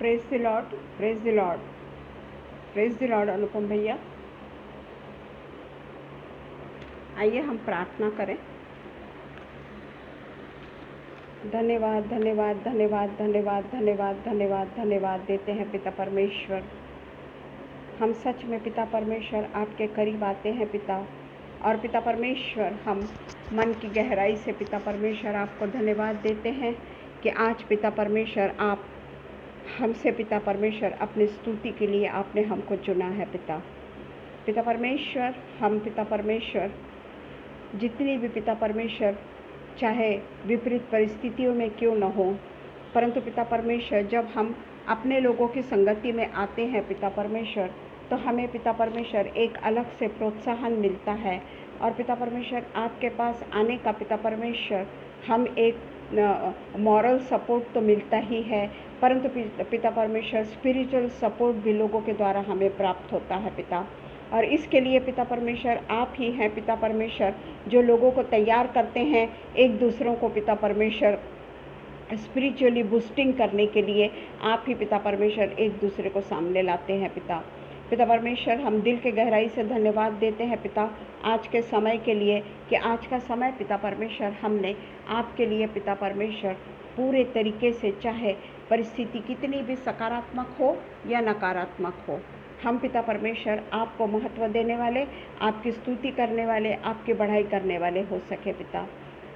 Praise the Lord, praise the Lord, praise the Lord Anupam भैया। आइए हम प्रार्थना करें। धन्यवाद धन्यवाद धन्यवाद धन्यवाद धन्यवाद धन्यवाद धन्यवाद देते हैं पिता परमेश्वर। हम सच में पिता परमेश्वर आपके करीब आते हैं पिता, और पिता परमेश्वर हम मन की गहराई से पिता परमेश्वर आपको धन्यवाद देते हैं कि आज पिता परमेश्वर आप हमसे पिता परमेश्वर अपनी स्तुति के लिए आपने हमको चुना है पिता। पिता परमेश्वर हम पिता परमेश्वर जितनी भी पिता परमेश्वर चाहे विपरीत परिस्थितियों में क्यों न हो, परंतु पिता परमेश्वर जब हम अपने लोगों की संगति में आते हैं पिता परमेश्वर, तो हमें पिता परमेश्वर एक अलग से प्रोत्साहन मिलता है। और पिता परमेश्वर आपके पास आने का पिता परमेश्वर हम एक मॉरल सपोर्ट तो मिलता ही है, परंतु पिता परमेश्वर स्पिरिचुअल सपोर्ट भी लोगों के द्वारा हमें प्राप्त होता है पिता। और इसके लिए पिता परमेश्वर आप ही हैं पिता परमेश्वर जो लोगों को तैयार करते हैं एक दूसरों को पिता परमेश्वर स्पिरिचुअली बूस्टिंग करने के लिए। आप ही पिता परमेश्वर एक दूसरे को सामने लाते हैं पिता। पिता परमेश्वर हम दिल के गहराई से धन्यवाद देते हैं पिता आज के समय के लिए, कि आज का समय पिता परमेश्वर हमने आपके लिए पिता परमेश्वर पूरे तरीके से, चाहे परिस्थिति कितनी भी सकारात्मक हो या नकारात्मक हो, हम पिता परमेश्वर आपको महत्व देने वाले, आपकी स्तुति करने वाले, आपकी बढ़ाई करने वाले हो सके पिता।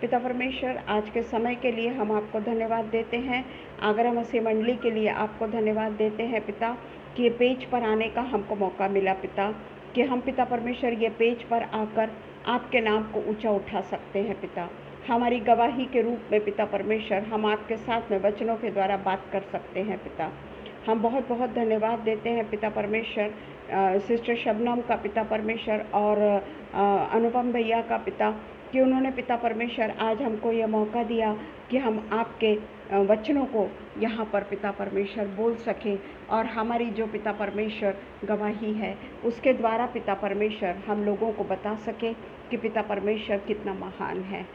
पिता परमेश्वर आज के समय के लिए हम आपको धन्यवाद देते हैं। आगरा मसीह मंडली के लिए आपको धन्यवाद देते हैं पिता कि ये पेज पर आने का हमको मौका मिला पिता, कि हम पिता परमेश्वर ये पेज पर आकर आपके नाम को ऊंचा उठा सकते हैं पिता। हमारी गवाही के रूप में पिता परमेश्वर हम आपके साथ में वचनों के द्वारा बात कर सकते हैं पिता। हम बहुत बहुत धन्यवाद देते हैं पिता परमेश्वर सिस्टर शबनम का पिता परमेश्वर और अनुपम भैया का पिता, कि उन्होंने पिता परमेश्वर आज हमको यह मौका दिया कि हम आपके वचनों को यहाँ पर पिता परमेश्वर बोल सकें, और हमारी जो पिता परमेश्वर गवाही है उसके द्वारा पिता परमेश्वर हम लोगों को बता सके कि पिता परमेश्वर कितना महान है।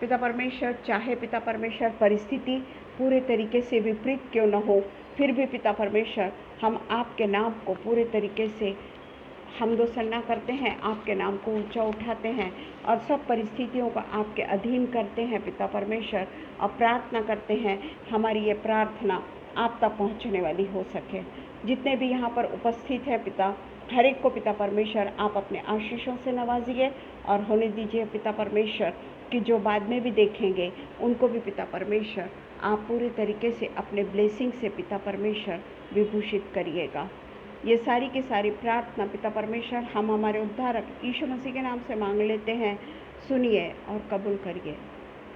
पिता परमेश्वर चाहे पिता परमेश्वर परिस्थिति पूरे तरीके से विपरीत क्यों न हो, फिर भी पिता परमेश्वर हम आपके नाम को पूरे तरीके से हमदोसन्ना करते हैं, आपके नाम को ऊंचा उठाते हैं और सब परिस्थितियों को आपके अधीन करते हैं पिता परमेश्वर, और प्रार्थना करते हैं हमारी ये प्रार्थना आप तक पहुंचने वाली हो सके। जितने भी यहाँ पर उपस्थित हैं पिता, हर एक को पिता परमेश्वर आप अपने आशीषों से नवाजिए और होने दीजिए पिता परमेश्वर कि जो बाद में भी देखेंगे उनको भी पिता परमेश्वर आप पूरे तरीके से अपने ब्लेसिंग से पिता परमेश्वर विभूषित करिएगा। ये सारी की सारी प्रार्थना पिता परमेश्वर हम हमारे उद्धारक यीशु मसीह के नाम से मांग लेते हैं, सुनिए और कबूल करिए।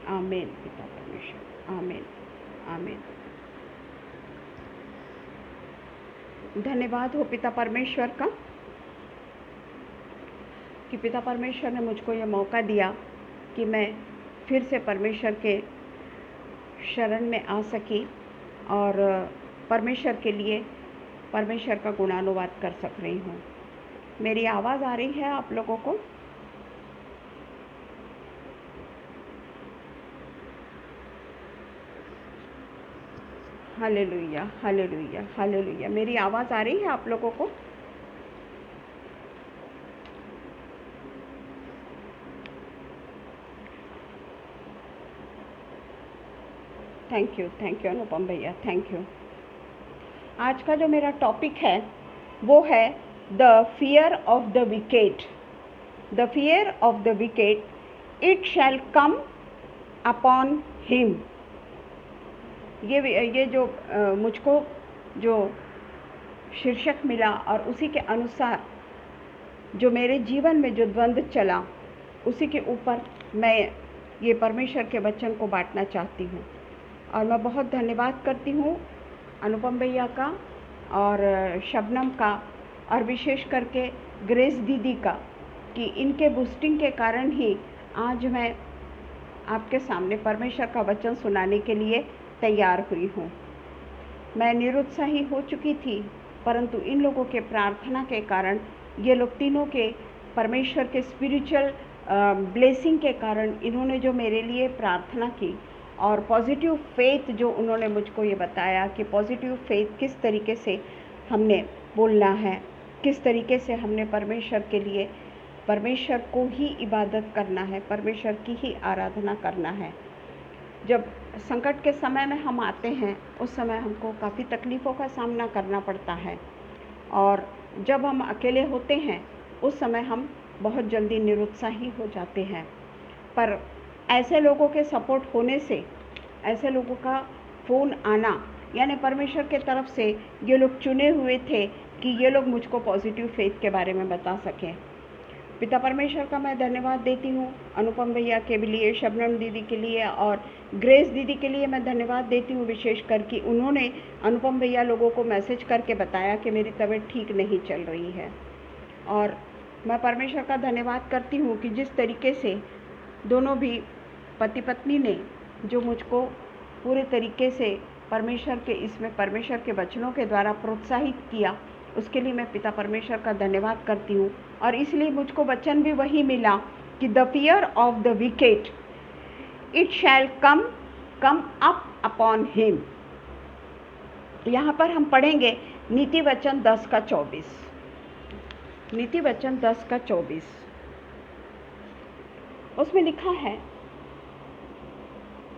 आमीन पिता परमेश्वर, आमीन आमीन। धन्यवाद हो पिता परमेश्वर का कि पिता परमेश्वर ने मुझको ये मौका दिया कि मैं फिर से परमेश्वर के शरण में आ सकी और परमेश्वर के लिए परमेश्वर का गुणानुवाद कर सक रही हूँ। मेरी आवाज़ आ रही है आप लोगों को? Hallelujah hallelujah hallelujah. मेरी आवाज़ आ रही है आप लोगों को? थैंक यू अनुपम भैया, थैंक यू। आज का जो मेरा टॉपिक है वो है the fear of the wicked. The fear of the wicked it shall come upon him. ये जो मुझको जो शीर्षक मिला और उसी के अनुसार जो मेरे जीवन में जो द्वंद्व चला उसी के ऊपर मैं ये परमेश्वर के वचन को बांटना चाहती हूँ। और मैं बहुत धन्यवाद करती हूँ अनुपम भैया का और शबनम का और विशेष करके ग्रेस दीदी का, कि इनके बूस्टिंग के कारण ही आज मैं आपके सामने परमेश्वर का वचन सुनाने के लिए तैयार हुई हूँ। मैं निरुत्साही हो चुकी थी, परंतु इन लोगों के प्रार्थना के कारण, ये लोग तीनों के परमेश्वर के स्पिरिचुअल ब्लेसिंग के कारण इन्होंने जो मेरे लिए प्रार्थना की और पॉजिटिव फेथ जो उन्होंने मुझको ये बताया कि पॉजिटिव फेथ किस तरीके से हमने बोलना है, किस तरीके से हमने परमेश्वर के लिए, परमेश्वर को ही इबादत करना है, परमेश्वर की ही आराधना करना है। जब संकट के समय में हम आते हैं उस समय हमको काफ़ी तकलीफ़ों का सामना करना पड़ता है, और जब हम अकेले होते हैं उस समय हम बहुत जल्दी निरुत्साही हो जाते हैं। पर ऐसे लोगों के सपोर्ट होने से, ऐसे लोगों का फ़ोन आना, यानी परमेश्वर के तरफ से ये लोग चुने हुए थे कि ये लोग मुझको पॉजिटिव फेथ के बारे में बता सकें। पिता परमेश्वर का मैं धन्यवाद देती हूँ। अनुपम भैया के लिए, शबनम दीदी के लिए और ग्रेस दीदी के लिए मैं धन्यवाद देती हूँ, विशेषकर कि उन्होंने, अनुपम भैया लोगों को मैसेज करके बताया कि मेरी तबीयत ठीक नहीं चल रही है। और मैं परमेश्वर का धन्यवाद करती हूँ कि जिस तरीके से दोनों भी पति पत्नी ने जो मुझको पूरे तरीके से परमेश्वर के इसमें, परमेश्वर के वचनों के द्वारा प्रोत्साहित किया, उसके लिए मैं पिता परमेश्वर का धन्यवाद करती हूँ। और इसलिए मुझको वचन भी वही मिला कि the fear of the wicket it shall come up upon him. यहाँ पर हम पढ़ेंगे नीति वचन 10 का 24। नीति वचन 10 का 24, उसमें लिखा है,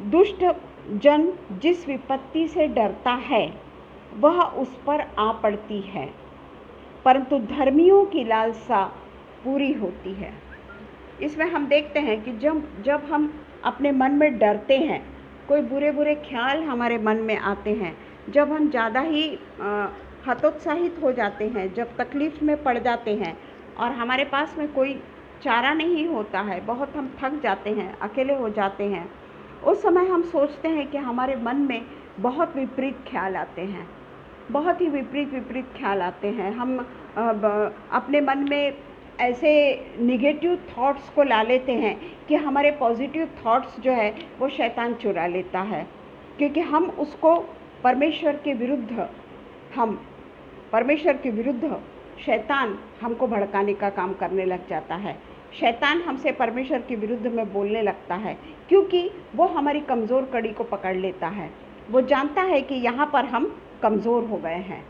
दुष्ट जन जिस विपत्ति से डरता है वह उस पर आ पड़ती है, परंतु धर्मियों की लालसा पूरी होती है। इसमें हम देखते हैं कि जब हम अपने मन में डरते हैं, कोई बुरे बुरे ख्याल हमारे मन में आते हैं, जब हम ज़्यादा ही हतोत्साहित हो जाते हैं, जब तकलीफ़ में पड़ जाते हैं और हमारे पास में कोई चारा नहीं होता है, बहुत हम थक जाते हैं, अकेले हो जाते हैं, उस समय हम सोचते हैं कि हमारे मन में बहुत विपरीत ख्याल आते हैं, बहुत ही विपरीत ख्याल आते हैं। हम अपने मन में ऐसे निगेटिव थॉट्स को ला लेते हैं कि हमारे पॉजिटिव थॉट्स जो है वो शैतान चुरा लेता है, क्योंकि हम उसको परमेश्वर के विरुद्ध शैतान हमको भड़काने का काम करने लग जाता है। शैतान हमसे परमेश्वर के विरुद्ध में बोलने लगता है, क्योंकि वो हमारी कमज़ोर कड़ी को पकड़ लेता है। वो जानता है कि यहाँ पर हम कमज़ोर हो गए हैं,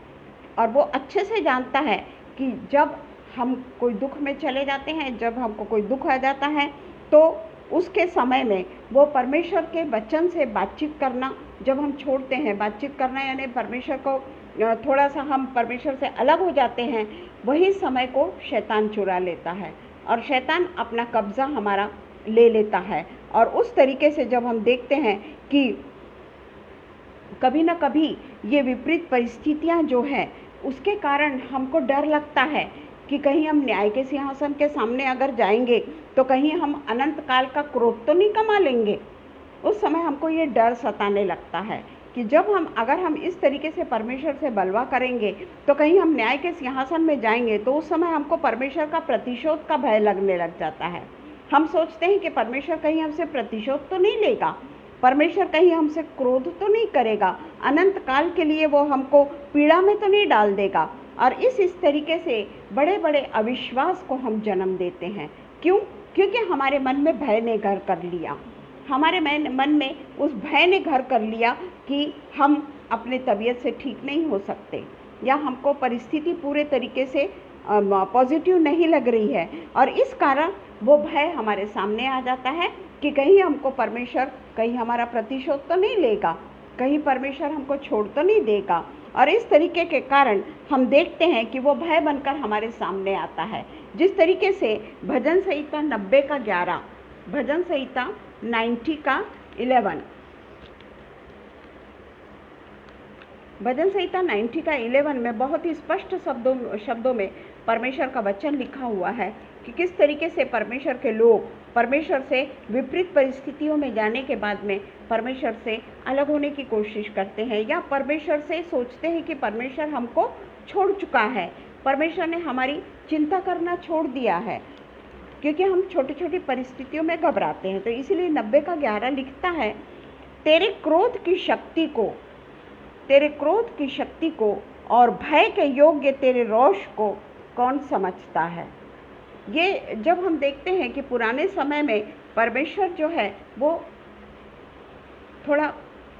और वो अच्छे से जानता है कि जब हम कोई दुख में चले जाते हैं, जब हमको कोई दुख आ जाता है, तो उसके समय में वो परमेश्वर के वचन से बातचीत करना जब हम छोड़ते हैं, बातचीत करना यानी परमेश्वर को थोड़ा सा हम परमेश्वर से अलग हो जाते हैं, वही समय को शैतान चुरा लेता है और शैतान अपना कब्ज़ा हमारा ले लेता है। और उस तरीके से जब हम देखते हैं कि कभी ना कभी ये विपरीत परिस्थितियाँ जो है उसके कारण हमको डर लगता है कि कहीं हम न्याय के सिंहासन के सामने अगर जाएंगे तो कहीं हम अनंत काल का क्रोध तो नहीं कमा लेंगे। उस समय हमको ये डर सताने लगता है कि अगर हम इस तरीके से परमेश्वर से बलवा करेंगे तो कहीं हम न्याय के सिंहासन में जाएंगे तो उस समय हमको परमेश्वर का प्रतिशोध का भय लगने लग जाता है। हम सोचते हैं कि परमेश्वर कहीं हमसे प्रतिशोध तो नहीं लेगा, परमेश्वर कहीं हमसे क्रोध तो नहीं करेगा, अनंत काल के लिए वो हमको पीड़ा में तो नहीं डाल देगा। और इस तरीके से बड़े बड़े अविश्वास को हम जन्म देते हैं। क्यों? क्योंकि हमारे मन में भय ने घर कर लिया, हमारे मन में उस भय ने घर कर लिया कि हम अपने तबीयत से ठीक नहीं हो सकते, या हमको परिस्थिति पूरे तरीके से पॉजिटिव नहीं लग रही है, और इस कारण वो भय हमारे सामने आ जाता है कि कहीं हमको परमेश्वर कहीं हमारा प्रतिशोध तो नहीं लेगा, कहीं परमेश्वर हमको छोड़ तो नहीं देगा। और इस तरीके के कारण हम देखते हैं कि वो भय बनकर हमारे सामने आता है। जिस तरीके से भजन संहिता 90 का 11, भजन संहिता 90 का 11, भजन संहिता 90 का 11 में बहुत ही स्पष्ट शब्दों में परमेश्वर का वचन लिखा हुआ है कि किस तरीके से परमेश्वर के लोग परमेश्वर से विपरीत परिस्थितियों में जाने के बाद में परमेश्वर से अलग होने की कोशिश करते हैं, या परमेश्वर से सोचते हैं कि परमेश्वर हमको छोड़ चुका है, परमेश्वर ने हमारी चिंता करना छोड़ दिया है, क्योंकि हम छोटी छोटी परिस्थितियों में घबराते हैं। तो इसीलिए 90 का 11 लिखता है, तेरे क्रोध की शक्ति को और भय के योग्य तेरे रोष को कौन समझता है। ये जब हम देखते हैं कि पुराने समय में परमेश्वर जो है वो थोड़ा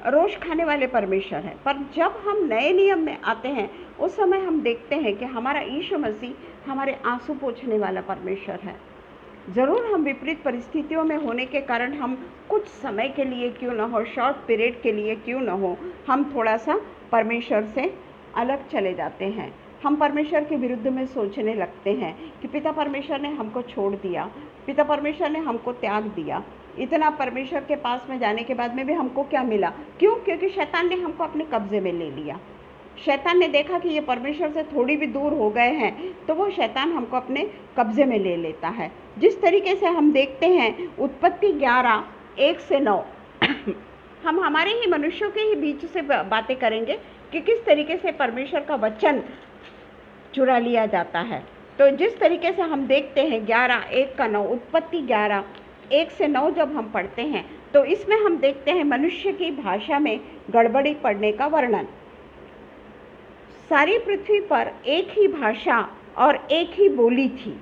रोष खाने वाले परमेश्वर हैं। पर जब हम नए नियम में आते हैं उस समय हम देखते हैं कि हमारा यीशु मसीह हमारे आंसू पोंछने वाला परमेश्वर है। ज़रूर हम विपरीत परिस्थितियों में होने के कारण हम कुछ समय के लिए क्यों ना हो, शॉर्ट पीरियड के लिए क्यों ना हो, हम थोड़ा सा परमेश्वर से अलग चले जाते हैं। हम परमेश्वर के विरुद्ध में सोचने लगते हैं कि पिता परमेश्वर ने हमको छोड़ दिया, पिता परमेश्वर ने हमको त्याग दिया। इतना परमेश्वर के पास में जाने के बाद में भी हमको क्या मिला? क्यों? क्योंकि शैतान ने हमको अपने कब्जे में ले लिया। शैतान ने देखा कि ये परमेश्वर से थोड़ी भी दूर हो गए हैं तो वो शैतान हमको अपने कब्जे में ले लेता है। जिस तरीके से हम देखते हैं उत्पत्ति 11:1-9 हम हमारे ही मनुष्यों के ही बीच से बातें करेंगे कि किस तरीके से परमेश्वर का वचन चुरा लिया जाता है। तो जिस तरीके से हम देखते हैं 11:1-9 उत्पत्ति 11:1-9 जब हम पढ़ते हैं तो इसमें हम देखते हैं मनुष्य की भाषा में गड़बड़ी पड़ने का वर्णन। सारी पृथ्वी पर एक ही भाषा और एक ही बोली थी।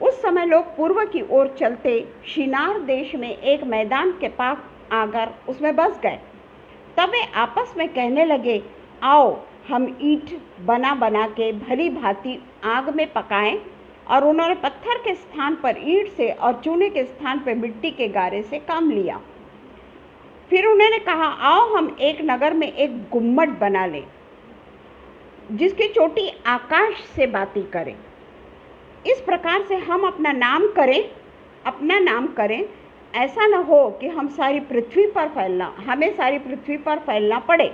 उस समय लोग पूर्व की ओर चलते शिनार देश में एक मैदान के पास आकर उसमें बस गए। तब वे आपस में कहने लगे, आओ हम ईंट बना बना के भली भांति आग में पकाएं। और उन्होंने पत्थर के स्थान पर ईंट से और चूने के स्थान पर मिट्टी के गारे से काम लिया। फिर उन्होंने कहा, आओ हम एक नगर में एक गुम्मट बना लें जिसकी चोटी आकाश से बातें करें। इस प्रकार से हम अपना नाम करें, ऐसा न हो कि हमें सारी पृथ्वी पर फैलना पड़े।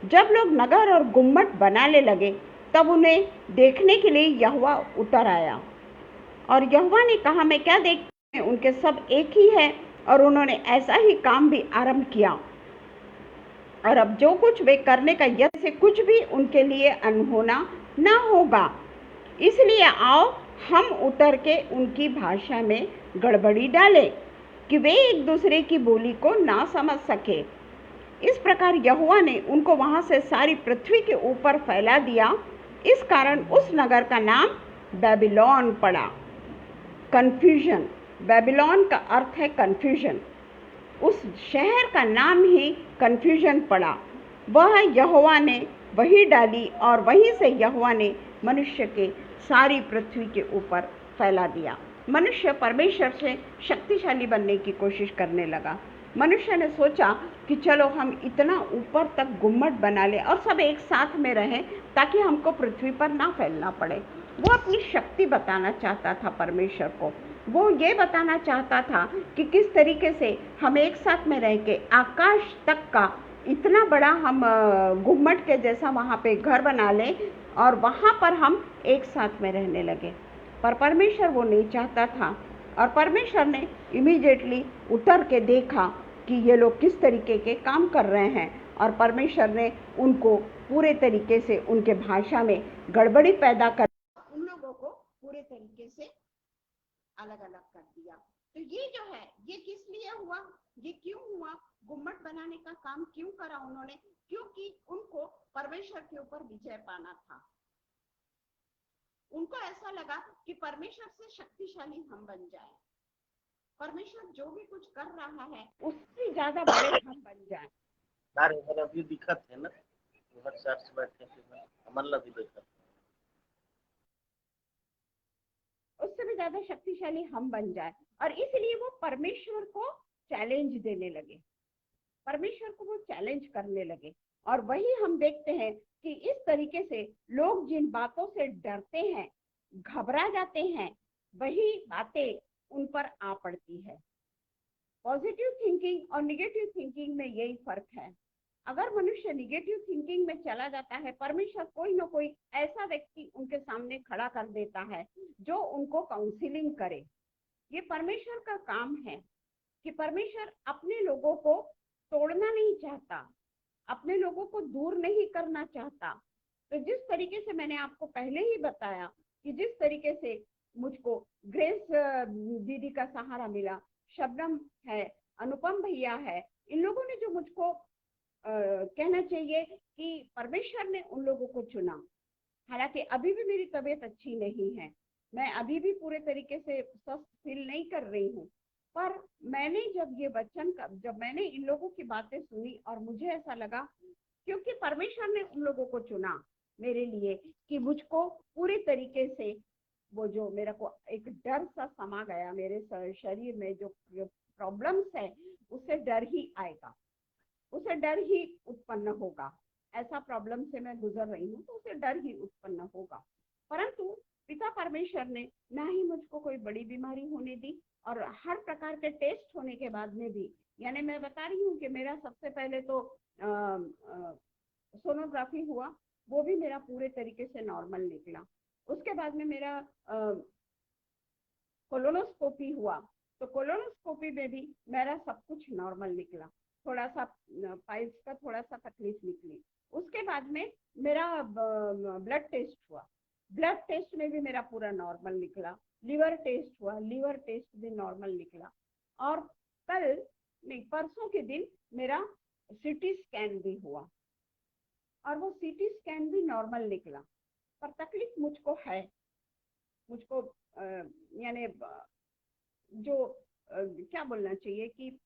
जब लोग नगर और गुम्मट बनाने लगे तब उन्हें देखने के लिए यहोवा उतर आया। और यहोवा ने कहा, मैं क्या देखती हूँ, उनके सब एक ही है। और उन्होंने ऐसा ही काम भी आरंभ किया। और अब जो कुछ वे करने का यत्न से कुछ भी उनके लिए अनहोना ना होगा। इसलिए आओ हम उतर के उनकी भाषा में गड़बड़ी डालें कि वे एक दूसरे की बोली को ना समझ सके। इस प्रकार यहोवा ने उनको वहां से सारी पृथ्वी के ऊपर फैला दिया। इस कारण उस नगर का नाम बेबीलोन पड़ा। कन्फ्यूजन, बेबीलोन का अर्थ है कन्फ्यूजन। उस शहर का नाम ही कन्फ्यूजन पड़ा। वह यहोवा ने वही डाली और वहीं से यहोवा ने मनुष्य के सारी पृथ्वी के ऊपर फैला दिया। मनुष्य परमेश्वर से शक्तिशाली बनने की कोशिश करने लगा। मनुष्य ने सोचा कि चलो हम इतना ऊपर तक गुम्मट बना ले और सब एक साथ में रहें ताकि हमको पृथ्वी पर ना फैलना पड़े। वो अपनी शक्ति बताना चाहता था परमेश्वर को। वो ये बताना चाहता था कि किस तरीके से हम एक साथ में रह के आकाश तक का इतना बड़ा हम गुम्मट के जैसा वहाँ पे घर बना लें और वहाँ पर हम एक साथ में रहने लगे। पर परमेश्वर वो नहीं चाहता था। और परमेश्वर ने इमीडिएटली उतर के देखा कि ये लोग किस तरीके के काम कर रहे हैं। और परमेश्वर ने उनको पूरे तरीके से उनके भाषा में गड़बड़ी पैदा कर उन लोगों को पूरे तरीके से अलग अलग कर दिया। तो ये जो है ये किस लिए हुआ, ये क्यों हुआ, गुम्मट बनाने का काम क्यों करा उन्होंने? क्योंकि उनको परमेश्वर के ऊपर विजय पाना था। उनको ऐसा लगा कि परमेश्वर से शक्तिशाली हम बन जाएं, परमेश्वर जो भी कुछ कर रहा है उससे ज्यादा बड़े हम बन जाएं। अभी दिक्कत है ना, हर चर्च बैठे थे, अमरला भी देखा, उससे भी ज्यादा शक्तिशाली हम बन जाए। और इसलिए वो परमेश्वर को चैलेंज देने लगे, परमेश्वर को वो चैलेंज करने लगे। और वही हम देखते हैं कि इस तरीके से लोग जिन बातों से डरते हैं, घबरा जाते हैं, वही बातें उन पर आ पड़ती है। पॉजिटिव थिंकिंग और निगेटिव थिंकिंग में यही फर्क है। अगर मनुष्य निगेटिव थिंकिंग में चला जाता है, परमेश्वर कोई ना कोई ऐसा व्यक्ति उनके सामने खड़ा कर देता है जो उनको काउंसलिंग करे। ये परमेश्वर का काम है कि परमेश्वर अपने लोगों को तोड़ना नहीं चाहता, अपने लोगों को दूर नहीं करना चाहता। तो जिस तरीके से मैंने आपको पहले ही बताया कि जिस तरीके से मुझको ग्रेस दीदी का सहारा मिला, शबनम है, अनुपम भैया है, इन लोगों ने जो मुझको कहना चाहिए कि परमेश्वर ने उन लोगों को चुना। हालांकि अभी भी मेरी तबीयत अच्छी नहीं है, मैं अभी भी पूरे तरीके से स्वस्थ फील नहीं कर रही हूँ, पर मैंने जब मैंने इन लोगों की बातें सुनी और मुझे ऐसा लगा, क्योंकि परमेश्वर ने उन लोगों को चुना मेरे लिए कि मुझको पूरी तरीके से, वो जो मेरे को एक डर सा समा गया मेरे शरीर में, जो प्रॉब्लम्स है उससे डर ही आएगा, उसे डर ही उत्पन्न होगा। ऐसा प्रॉब्लम से मैं गुजर रही हूँ तो उसे डर ही उत्पन्न होगा। परंतु पिता परमेश्वर ने ना ही मुझको कोई बड़ी बीमारी होने दी, और हर प्रकार के टेस्ट होने के बाद में भी, यानी मैं बता रही हूँ कि मेरा सबसे पहले तो सोनोग्राफी हुआ, वो भी मेरा पूरे तरीके से नॉर्मल निकला। उसके बाद में मेरा कोलोनोस्कोपी हुआ, तो कोलोनोस्कोपी में भी मेरा सब कुछ नॉर्मल निकला। थोड़ा सा पाइल्स का थोड़ा सा तकलीफ निकली। उसके बाद में मेरा ब्लड टेस्ट हुआ, ब्लड टेस्ट में भी मेरा पूरा नॉर्मल निकला। लिवर टेस्ट हुआ, लिवर टेस्ट भी नॉर्मल निकला। और कल नहीं, परसों के दिन मेरा सीटी स्कैन भी हुआ, और वो सीटी स्कैन भी नॉर्मल निकला। पर तकलीफ मुझको है, मुझको यानी जो क्या बोलना चाहिए कि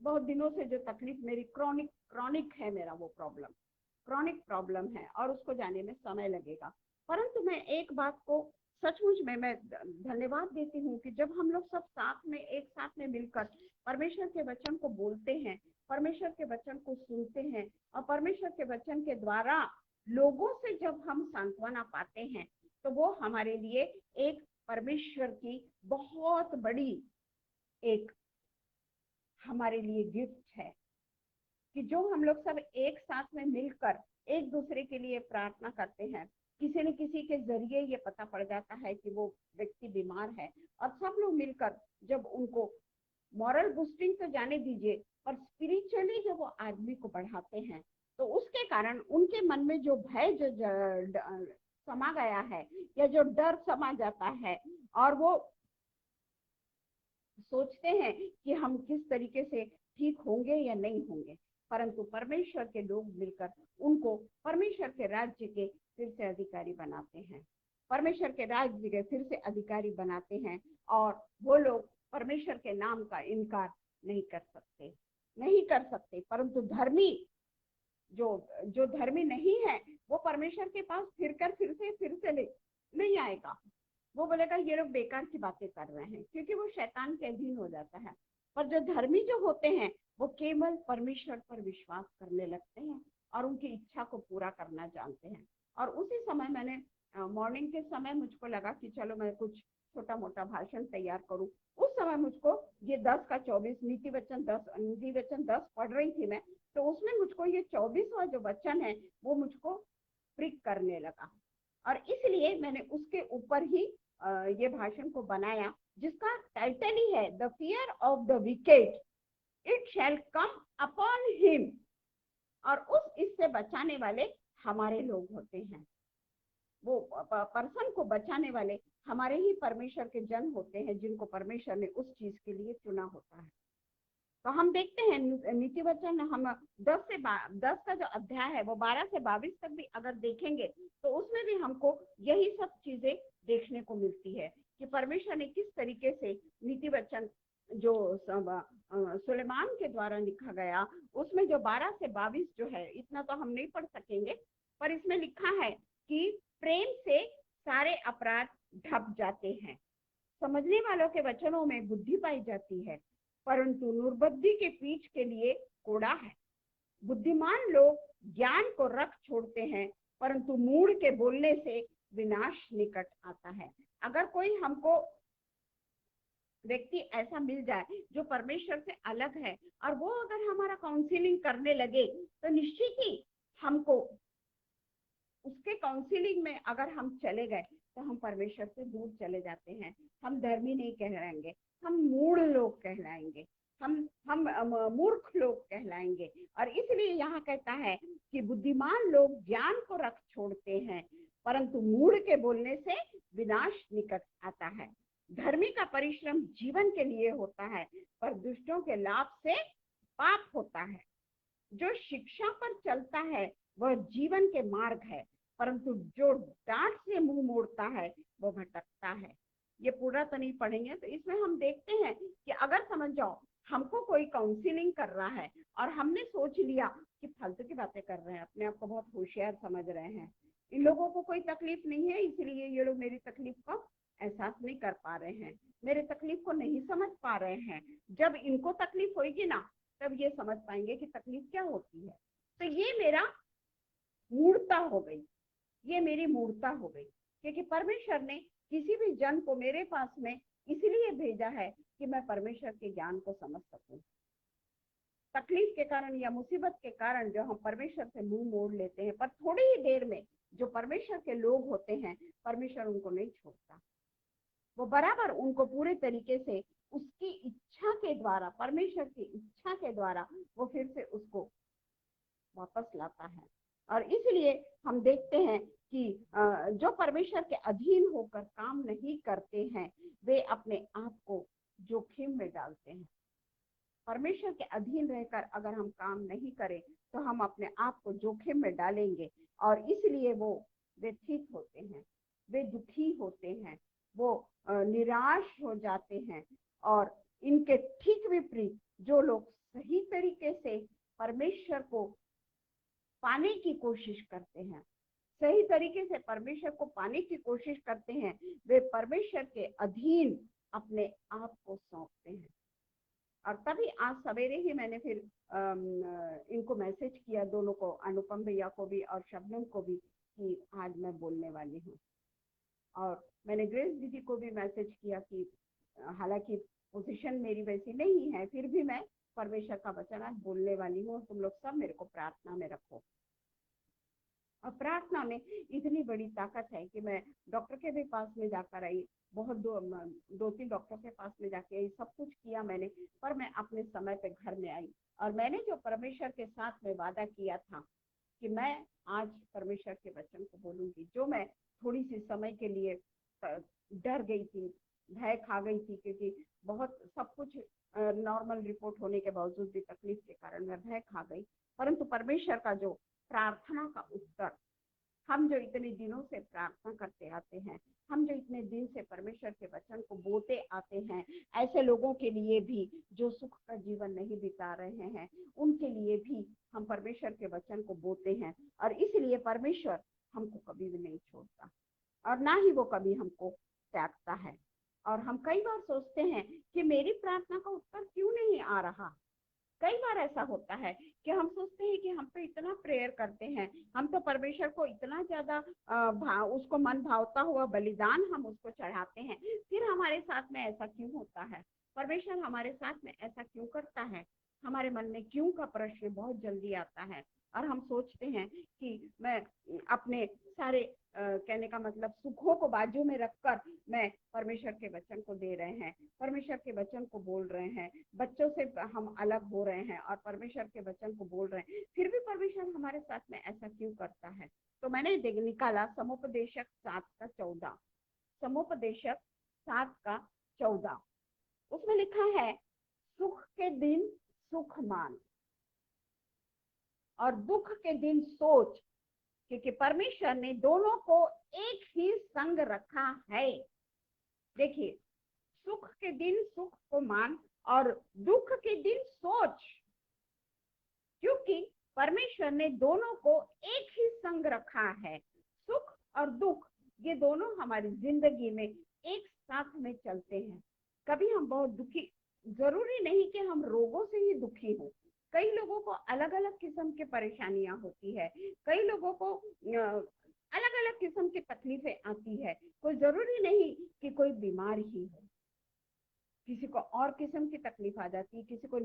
बहुत दिनों से जो तकलीफ मेरी क्रॉनिक है, मेरा वो प्रॉब्लम क्रॉनिक प्रॉब्लम है, और उसको जाने में समय लगेगा। परंतु मैं एक बात को सचमुच में मैं धन्यवाद देती हूँ कि जब हम लोग सब साथ में एक साथ में मिलकर परमेश्वर के वचन को बोलते हैं, परमेश्वर के वचन को सुनते हैं, और परमेश्वर के वचन के द्वारा लोगों से जब हम सांत्वना पाते हैं, तो वो हमारे लिए एक परमेश्वर की बहुत बड़ी एक हमारे लिए गिफ्ट है कि जो हम लोग सब एक साथ में मिलकर एक दूसरे के लिए प्रार्थना करते हैं। किसी न किसी के जरिए ये पता पड़ जाता है कि वो व्यक्ति बीमार है, और सब लोग मिलकर जब उनको मॉरल बूस्टिंग तो जाने दीजिए, पर स्पिरिचुअली जब वो आदमी को बढ़ाते हैं, तो उसके कारण उनके मन में जो भय जो समा गया है, या जो डर समा जाता है, और वो सोचते हैं कि हम किस तरीके से ठीक होंगे या नहीं होंगे, परंतु परमेश्वर के लोग मिलकर उनको परमेश्वर के राज्य के फिर से अधिकारी बनाते हैं, परमेश्वर के राज्य के फिर से अधिकारी बनाते हैं। और वो लोग परमेश्वर के नाम का इनकार नहीं कर सकते। परंतु धर्मी जो जो धर्मी नहीं है, वो परमेश्वर के पास फिर से नहीं आएगा। वो बोलेगा ये लोग बेकार की बातें कर रहे हैं, क्योंकि वो शैतान के अधीन हो जाता है। पर जो धर्मी जो होते हैं, वो केवल परमेश्वर पर विश्वास करने लगते हैं और उनकी इच्छा को पूरा करना जानते हैं। और उसी समय मैंने मॉर्निंग के समय मुझको लगा कि चलो मैं कुछ छोटा मोटा भाषण तैयार करूं। उस समय मुझको ये 10 का 24 नीति वचन 10 पढ़ रही थी मैं, तो उसमें मुझको ये 24वां जो वचन है वो मुझको प्रिक करने लगा, और इसलिए मैंने उसके ऊपर ही ये भाषण को बनाया, जिसका टाइटल ही है the fear of the wicked it shall come upon him. और उस इससे बचाने वाले हमारे लोग होते हैं, वो पर्सन को बचाने वाले हमारे ही परमेश्वर के जन होते हैं, जिनको परमेश्वर ने उस चीज के लिए चुना होता है। तो हम देखते हैं नीति वचन, हम 10 का जो अध्याय है वो 12 से 22 तक भी अगर देखेंगे, तो उसमें भी हमको यही सब चीजें देखने को मिलती है कि परमेश्वर ने किस तरीके से नीति वचन जो सुलेमान के द्वारा लिखा गया, उसमें जो 12 से 22 जो है, इतना तो हम नहीं पढ़ सकेंगे, पर इसमें लिखा है कि प्रेम से सारे अपराध ढप जाते हैं, समझने वालों के वचनों में बुद्धि पाई जाती है, परंतु निर्बुद्धि के पीठ के लिए कोड़ा है। बुद्धिमान लोग ज्ञान को रख छोड़ते हैं, परंतु मूढ़ के बोलने से विनाश निकट आता है। अगर कोई हमको व्यक्ति ऐसा मिल जाए जो परमेश्वर से अलग है, और वो अगर हमारा काउंसलिंग करने लगे, तो निश्चित ही हमको उसके काउंसलिंग में अगर हम चले गए तो हम परमेश्वर से दूर चले जाते हैं। हम धर्मी नहीं कहलाएंगे, हम मूढ़ लोग कहलाएंगे, हम मूर्ख लोग कहलाएंगे। और इसलिए यहाँ कहता है कि बुद्धिमान लोग ज्ञान को रख छोड़ते हैं, परंतु मूढ़ के बोलने से विनाश निकट आता है। धर्मी का परिश्रम जीवन के लिए होता है, पर दुष्टों के लाभ से पाप होता है। जो शिक्षा पर चलता है वह जीवन के मार्ग है, परंतु जो डांट से मुंह मोड़ता है वो भटकता है। ये पूरा तो नहीं पढ़ेंगे। तो इसमें हम देखते हैं कि अगर समझ जाओ हमको कोई काउंसलिंग कर रहा है और हमने सोच लिया कि फालतू की बातें कर रहे हैं, अपने आप को बहुत होशियार समझ रहे हैं, इन लोगों को कोई तकलीफ नहीं है, इसलिए ये लोग मेरी तकलीफ का एहसास नहीं कर पा रहे हैं, मेरे तकलीफ को नहीं समझ पा रहे हैं। जब इनको तकलीफ होगी ना तब ये समझ पाएंगे कि तकलीफ क्या होती है। तो ये मेरा मूर्ता हो गई, ये मेरी मूर्ता हो गई, क्योंकि परमेश्वर ने किसी भी जन को मेरे पास में इसलिए भेजा है कि मैं परमेश्वर के ज्ञान को समझ सकूं। तकलीफ के कारण या मुसीबत के कारण जो हम परमेश्वर से मुंह मोड़ लेते हैं, पर थोड़ी ही देर में जो परमेश्वर के लोग होते हैं परमेश्वर उनको नहीं छोड़ता, वो बराबर उनको पूरे तरीके से उसकी इच्छा के द्वारा, परमेश्वर की इच्छा के द्वारा वो फिर से उसको वापस लाता है। और इसलिए हम देखते हैं कि जो परमेश्वर के अधीन होकर काम नहीं करते हैं वे अपने आप को जोखिम में डालते हैं। परमेश्वर के अधीन रहकर अगर हम काम नहीं करें तो हम अपने आप को जोखिम में डालेंगे, और इसलिए वो व्यथित होते हैं, वे दुखी होते हैं, वो निराश हो जाते हैं। और इनके ठीक विपरीत जो लोग सही तरीके से परमेश्वर को पाने की कोशिश करते हैं, सही तरीके से परमेश्वर को पाने की कोशिश करते हैं, वे परमेश्वर के अधीन अपने आप को सौंपते हैं। और तभी आज सवेरे ही मैंने फिर इनको मैसेज किया, दोनों को, अनुपम भैया को भी और शबनम को भी, कि आज मैं बोलने वाली हूँ। और मैंने ग्रेस दीदी को भी मैसेज किया कि हालांकि पोजीशन मेरी वैसी नहीं है, फिर भी मैं परमेश्वर का वचन आज बोलने वाली हूँ, तुम लोग सब मेरे को प्रार्थना में रखो। और प्रार्थना में इतनी बड़ी ताकत है कि मैं डॉक्टर के भी पास में जाकर आई, बहुत दो तीन डॉक्टर के पास में जाके आई, सब कुछ किया मैंने, पर मैं अपने समय पे घर में आई। और मैंने जो परमेश्वर के साथ में वादा किया था कि मैं आज परमेश्वर के वचन को बोलूंगी, जो मैं थोड़ी सी समय के लिए डर गई थी, भय खा गई थी, क्योंकि बहुत सब कुछ नॉर्मल रिपोर्ट होने के बावजूद भी तकलीफ के कारण मैं भय खा गई। परंतु परमेश्वर का जो प्रार्थना का उत्तर, हम जो इतने दिनों से प्रार्थना करते आते हैं, हम जो इतने दिन से परमेश्वर के वचन को बोलते आते हैं, ऐसे लोगों के लिए भी जो सुख का जीवन नहीं बिता रहे हैं, उनके लिए भी हम परमेश्वर के वचन को बोलते हैं। और इसलिए परमेश्वर हमको कभी भी नहीं छोड़ता और ना ही वो कभी हमको त्यागता है। और हम कई बार सोचते हैं कि मेरी प्रार्थना का उत्तर क्यों नहीं आ रहा। कई बार ऐसा होता है कि हम सोचते हैं कि हम तो इतना प्रेयर करते हैं, हम तो परमेश्वर को इतना ज्यादा उसको मन भावता हुआ बलिदान हम उसको चढ़ाते हैं, फिर हमारे साथ में ऐसा क्यों होता है, परमेश्वर हमारे साथ में ऐसा क्यों करता है। हमारे मन में क्यों का प्रश्न बहुत जल्दी आता है और हम सोचते हैं कि मैं अपने सारे कहने का मतलब सुखों को बाजू में रखकर मैं परमेश्वर के वचन को दे रहे हैं, परमेश्वर के वचन को बोल रहे हैं, बच्चों से हम अलग हो रहे हैं और परमेश्वर के वचन को बोल रहे हैं, फिर भी परमेश्वर हमारे साथ में ऐसा क्यों करता है। तो मैंने निकाला समुपदेशक 7:14, समुपदेशक 7:14, उसमें लिखा है सुख के दिन सुख मान और दुख के दिन सोच, क्योंकि परमेश्वर ने दोनों को एक ही संग रखा है। देखिए, सुख के दिन सुख को मान और दुख के दिन सोच, क्योंकि परमेश्वर ने दोनों को एक ही संग रखा है। सुख और दुख ये दोनों हमारी जिंदगी में एक साथ में चलते हैं। कभी हम बहुत दुखी, जरूरी नहीं कि हम रोगों से ही दुखी हो, कई लोगों को अलग अलग किस्म की परेशानियां होती है, कई लोगों को अलग अलग किस्म की तकलीफें आती है, कोई जरूरी नहीं कि कोई बीमार ही हो, किसी को और किस्म की तकलीफ आ जाती है, किसी को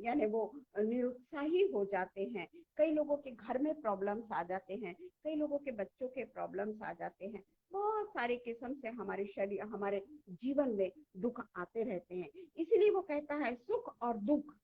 यानी वो निरुत्साही हो जाते हैं, कई लोगों के घर में प्रॉब्लम्स आ जाते हैं, कई लोगों के बच्चों के प्रॉब्लम्स आ जाते हैं, बहुत सारे किस्म से हमारे शरीर, हमारे जीवन में दुख आते रहते हैं। इसलिए वो कहता है सुख और दुख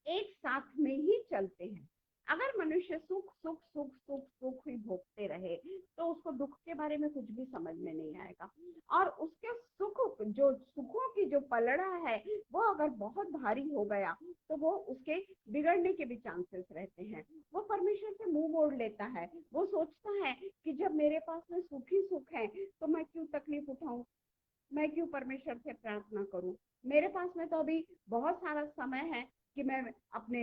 एक साथ में ही चलते हैं। अगर मनुष्य सुख सुख सुख सुख सुख ही भोगते रहे तो उसको दुख के बारे में कुछ भी समझ में नहीं आएगा, और उसके सुख, जो सुखों की जो पलड़ा है वो अगर बहुत भारी हो गया तो वो उसके बिगड़ने के भी चांसेस रहते हैं। वो परमेश्वर से मुंह मोड़ लेता है। वो सोचता है कि जब मेरे पास में सुख ही सुख है तो मैं क्यों तकलीफ उठाऊं, मैं क्यों परमेश्वर से प्रार्थना करूं। मेरे पास में तो अभी बहुत सारा समय है कि मैं अपने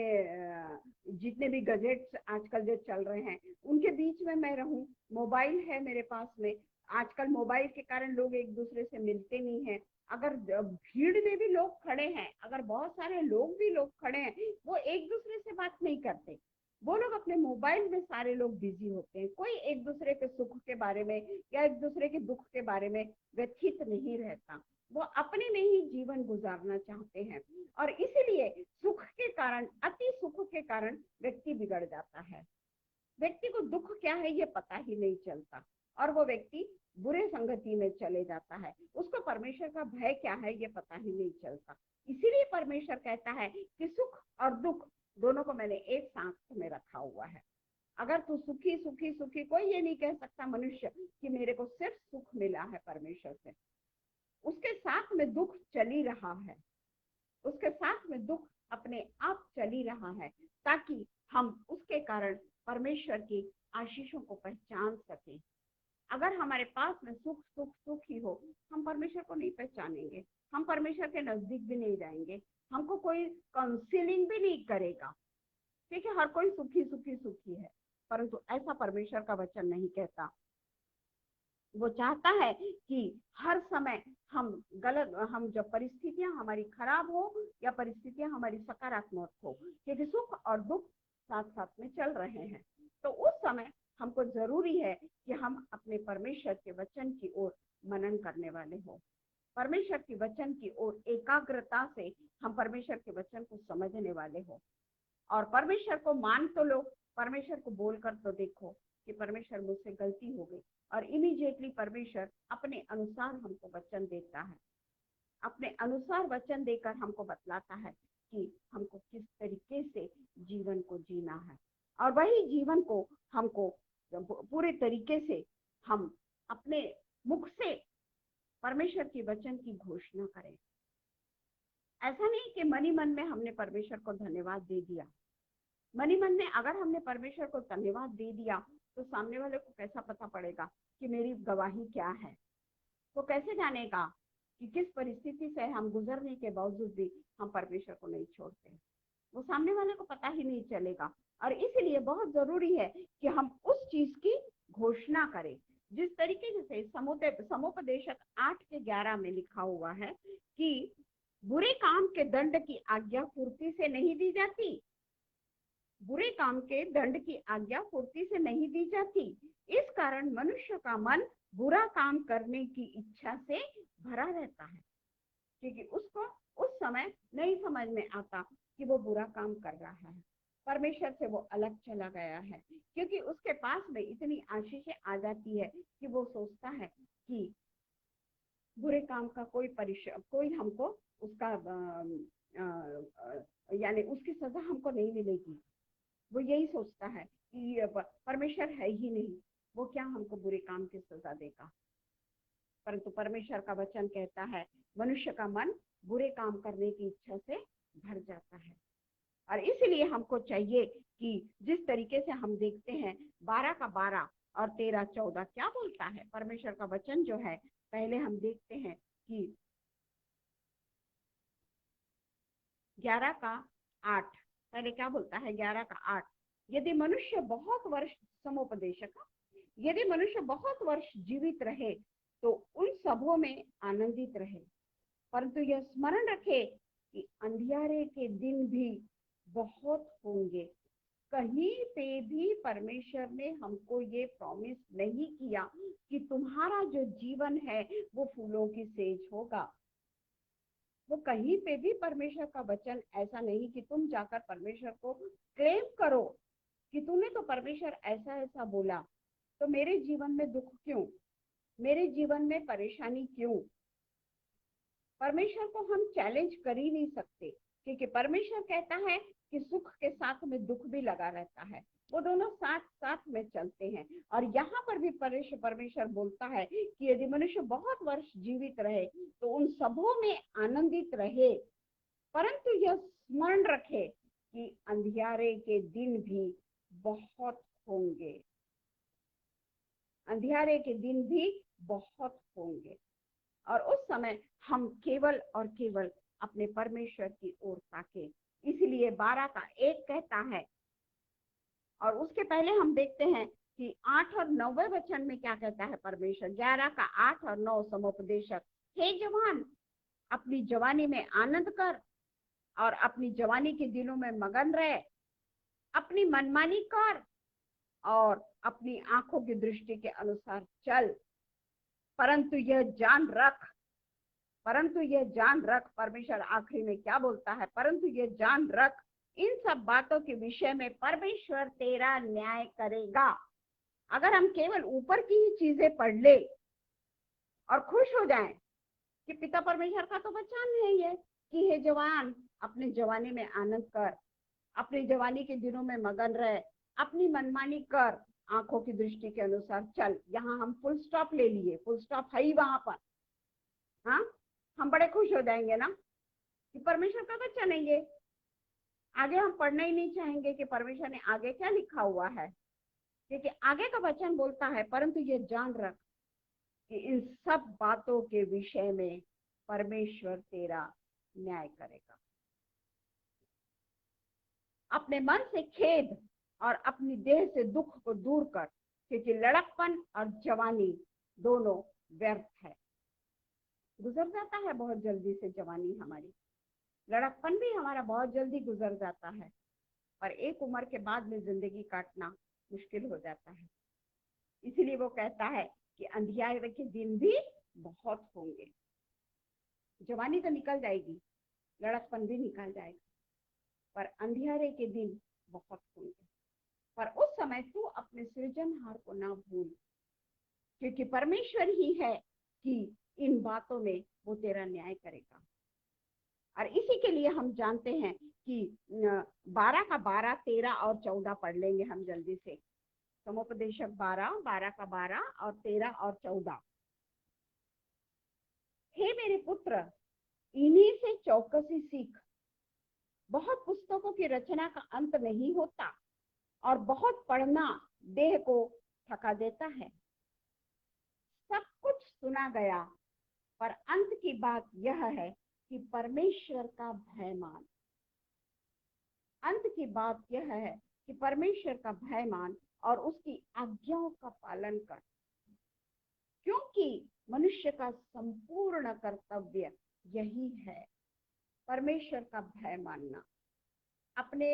जितने भी गजेट्स आजकल जो चल रहे हैं उनके बीच में मैं रहूं। मोबाइल है मेरे पास में। आजकल मोबाइल के कारण लोग एक दूसरे से मिलते नहीं हैं। अगर भीड़ में भी लोग खड़े हैं, अगर बहुत सारे लोग खड़े हैं, वो एक दूसरे से बात नहीं करते। वो लोग अपने मोबाइल में सारे लोग बिजी होते हैं। कोई एक दूसरे के सुख के बारे में या एक दूसरे के दुख के बारे में व्यथित नहीं रहता। वो अपने में ही जीवन गुजारना चाहते हैं और इसीलिए सुख के कारण, अति सुख के कारण व्यक्ति बिगड़ जाता है। व्यक्ति को दुख क्या है ये पता ही नहीं चलता और वो व्यक्ति बुरे संगति में चले जाता है। उसको परमेश्वर का भय क्या है ये पता ही नहीं चलता। इसीलिए परमेश्वर कहता है कि सुख और दुख दोनों को मैंने एक साथ में रखा हुआ है। अगर तू सुखी सुखी सुखी, कोई ये नहीं कह सकता मनुष्य कि मेरे को सिर्फ सुख मिला है परमेश्वर से। उसके साथ में दुख चली रहा है, उसके साथ में दुख अपने आप चली रहा है, ताकि हम उसके कारण परमेश्वर की आशीषों को पहचान सकें। अगर हमारे पास में सुख सुख सुख ही हो, हम परमेश्वर को नहीं पहचानेंगे, हम परमेश्वर के नजदीक भी नहीं जाएंगे, हमको कोई काउंसिलिंग भी नहीं करेगा। ठीक है, हर कोई सुखी सुखी सुखी है, परंतु ऐसा परमेश्वर का वचन नहीं कहता। वो चाहता है कि हर समय हम जब परिस्थितियां हमारी खराब हो या परिस्थितियां हमारी सकारात्मक हो, क्योंकि सुख और दुख साथ साथ में चल रहे हैं, तो उस समय हमको जरूरी है कि हम अपने परमेश्वर के वचन की ओर मनन करने वाले हो। परमेश्वर के वचन की ओर एकाग्रता से हम परमेश्वर के वचन को समझने वाले हो। और परमेश्वर को मान तो लो, परमेश्वर को बोलकर तो देखो कि परमेश्वर मुझसे गलती हो गई, और इमीडिएटली परमेश्वर अपने अनुसार हमको वचन देता है, अपने अनुसार वचन देकर हमको बतलाता है कि हमको किस तरीके से जीवन को जीना है। और वही जीवन को हमको पूरे तरीके से हम अपने मुख से परमेश्वर के वचन की घोषणा करें। ऐसा नहीं कि मनी मन में हमने परमेश्वर को धन्यवाद दे दिया। मनी मन में अगर हमने परमेश्वर को धन्यवाद दे दिया तो सामने वाले को कैसा पता पड़ेगा कि मेरी गवाही क्या है। वो कैसे जानेगा कि किस परिस्थिति से हम गुजरने के बावजूद भी हम परमेश्वर को नहीं छोड़ते। वो सामने वाले को पता ही नहीं चलेगा। और इसलिए बहुत जरूरी है कि हम उस चीज की घोषणा करें जिस तरीके से समुपदेशक 8:11 में लिखा हुआ है कि बुरे काम के दंड की आज्ञा फुर्ती से नहीं दी जाती, बुरे काम के दंड की आज्ञा फुर्ती से नहीं दी जाती। इस कारण मनुष्य का मन बुरा काम करने की इच्छा से भरा रहता है, क्योंकि उसको उस समय नहीं समझ में आता कि वो बुरा काम कर रहा है, परमेश्वर से वो अलग चला गया है, क्योंकि उसके पास में इतनी आशीषें आ जाती है कि वो सोचता है कि बुरे काम का कोई हमको उसका यानी उसकी सजा हमको नहीं मिलेगी। वो यही सोचता है कि परमेश्वर है ही नहीं, वो क्या हमको बुरे काम की सजा देगा। परंतु परमेश्वर का वचन कहता है मनुष्य का मन बुरे काम करने की इच्छा से भर जाता है। और इसलिए हमको चाहिए कि जिस तरीके से हम देखते हैं 12:12 और 13:14 क्या बोलता है परमेश्वर का वचन जो है, पहले हम देखते हैं कि 11:8 पहले क्या बोलता है। 11:8 यदि मनुष्य बहुत वर्ष समुपदेशक यदि मनुष्य बहुत वर्ष जीवित रहे तो उन सबों में आनंदित रहे, परंतु यह स्मरण रखे कि अंधियारे के दिन भी बहुत होंगे। कहीं पे भी परमेश्वर ने हमको ये प्रॉमिस नहीं किया कि तुम्हारा जो जीवन है वो फूलों की सेज होगा। वो कहीं पे भी परमेश्वर का वचन ऐसा नहीं कि तुम जाकर परमेश्वर को क्लेम करो कि तूने तो परमेश्वर ऐसा ऐसा बोला, तो मेरे जीवन में दुख क्यों, मेरे जीवन में परेशानी क्यों। परमेश्वर को हम चैलेंज कर ही नहीं सकते, क्योंकि परमेश्वर कहता है कि सुख के साथ में दुख भी लगा रहता है, वो दोनों साथ साथ में चलते हैं। और यहाँ पर भी परमेश्वर बोलता है कि यदि मनुष्य बहुत वर्ष जीवित रहे तो उन सबों में आनंदित रहे। परंतु यह स्मरण रखे कि अंधियारे के दिन भी बहुत होंगे, अंधियारे के दिन भी बहुत होंगे, और उस समय हम केवल और केवल अपने परमेश्वर की ओर ताके। इसलिए 12 का 1 कहता है, और उसके पहले हम देखते हैं कि 8 और 9वें वचन में क्या कहता है परमेश्वर। 11 का 8 और 9 समुपदेशक, हे जवान, अपनी जवानी में आनंद कर और अपनी जवानी के दिनों में मगन रहे, अपनी मनमानी कर और अपनी आंखों की दृष्टि के अनुसार चल, परंतु यह जान रख, परंतु यह जान रख, परमेश्वर आखिरी में क्या बोलता है, परंतु यह जान रख, इन सब बातों के विषय में परमेश्वर तेरा न्याय करेगा। अगर हम केवल ऊपर की ही चीजें पढ़ ले और खुश हो जाएं कि पिता परमेश्वर का तो वचन है ये कि हे जवान, अपने जवानी में आनंद कर, अपनी जवानी के दिनों में मगन रहे, अपनी मनमानी कर, आंखों की दृष्टि के अनुसार चल। यहाँ हम फुल स्टॉप ले लिए, फुल स्टॉप है ही वहां पर। हाँ, हम बड़े खुश हो जाएंगे ना कि परमेश्वर का वचन है ये। आगे हम पढ़ना ही नहीं चाहेंगे कि परमेश्वर ने आगे क्या लिखा हुआ है, क्योंकि आगे का वचन बोलता है, परंतु ये जान रख कि इन सब बातों के विषय में परमेश्वर तेरा न्याय करेगा। अपने मन से खेद और अपनी देह से दुख को दूर कर, क्योंकि लड़कपन और जवानी दोनों व्यर्थ है। गुजर जाता है बहुत जल्दी से जवानी हमारी, लड़कपन भी हमारा बहुत जल्दी गुजर जाता है, और एक उम्र के बाद में जिंदगी काटना मुश्किल हो जाता है। इसलिए वो कहता है कि अंधियारे के दिन भी बहुत होंगे। जवानी तो निकल जाएगी, लड़कपन भी निकल जाएगा, पर अंधियारे के दिन बहुत होंगे। पर उस समय तू अपने सृजनहार को ना भूल, क्योंकि परमेश्वर ही है कि इन बातों में वो तेरा न्याय करेगा। और इसी के लिए हम जानते हैं कि 12 का 12, 13 और 14 पढ़ लेंगे हम जल्दी से। समुपदेशक 12, 12 का 12 और 13 और 14। हे मेरे पुत्र, इन्हीं से चौकसी सीख। बहुत पुस्तकों की रचना का अंत नहीं होता, और बहुत पढ़ना देह को थका देता है। सब कुछ सुना गया, पर अंत की बात यह है कि परमेश्वर का भय मान। अंत की बात यह है कि परमेश्वर का भय मान और उसकी आज्ञाओं का पालन कर, क्योंकि मनुष्य का संपूर्ण कर्तव्य यही है, परमेश्वर का भय मानना। अपने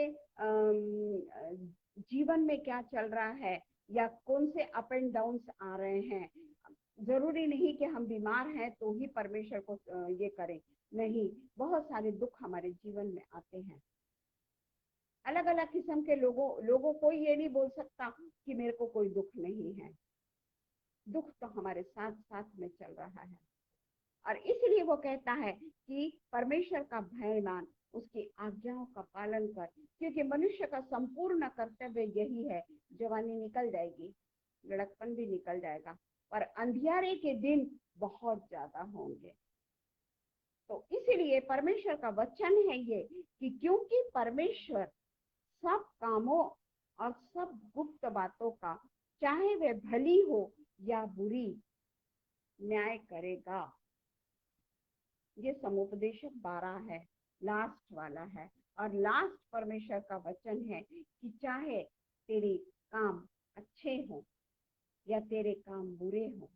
जीवन में क्या चल रहा है या कौन से अप एंड डाउन आ रहे हैं, जरूरी नहीं कि हम बीमार हैं तो ही परमेश्वर को ये करें, नहीं, बहुत सारे दुख हमारे जीवन में आते हैं। अलग अलग किस्म के लोगों को ये नहीं बोल सकता कि मेरे को कोई दुख नहीं है। दुख तो हमारे साथ साथ में चल रहा है, और इसलिए वो कहता है कि परमेश्वर का भय मान, उसकी आज्ञाओं का पालन कर, क्योंकि मनुष्य का संपूर्ण कर्तव्य यही है। जवानी निकल जाएगी, लड़कपन भी निकल जाएगा, पर अंधियारे के दिन बहुत ज्यादा होंगे। तो इसीलिए परमेश्वर का वचन है ये कि क्योंकि परमेश्वर सब कामों और सब गुप्त बातों का, चाहे वे भली हो या बुरी, न्याय करेगा। ये समुपदेशक 12 है, लास्ट वाला है, और लास्ट परमेश्वर का वचन है कि चाहे तेरे काम अच्छे हो या तेरे काम बुरे हो,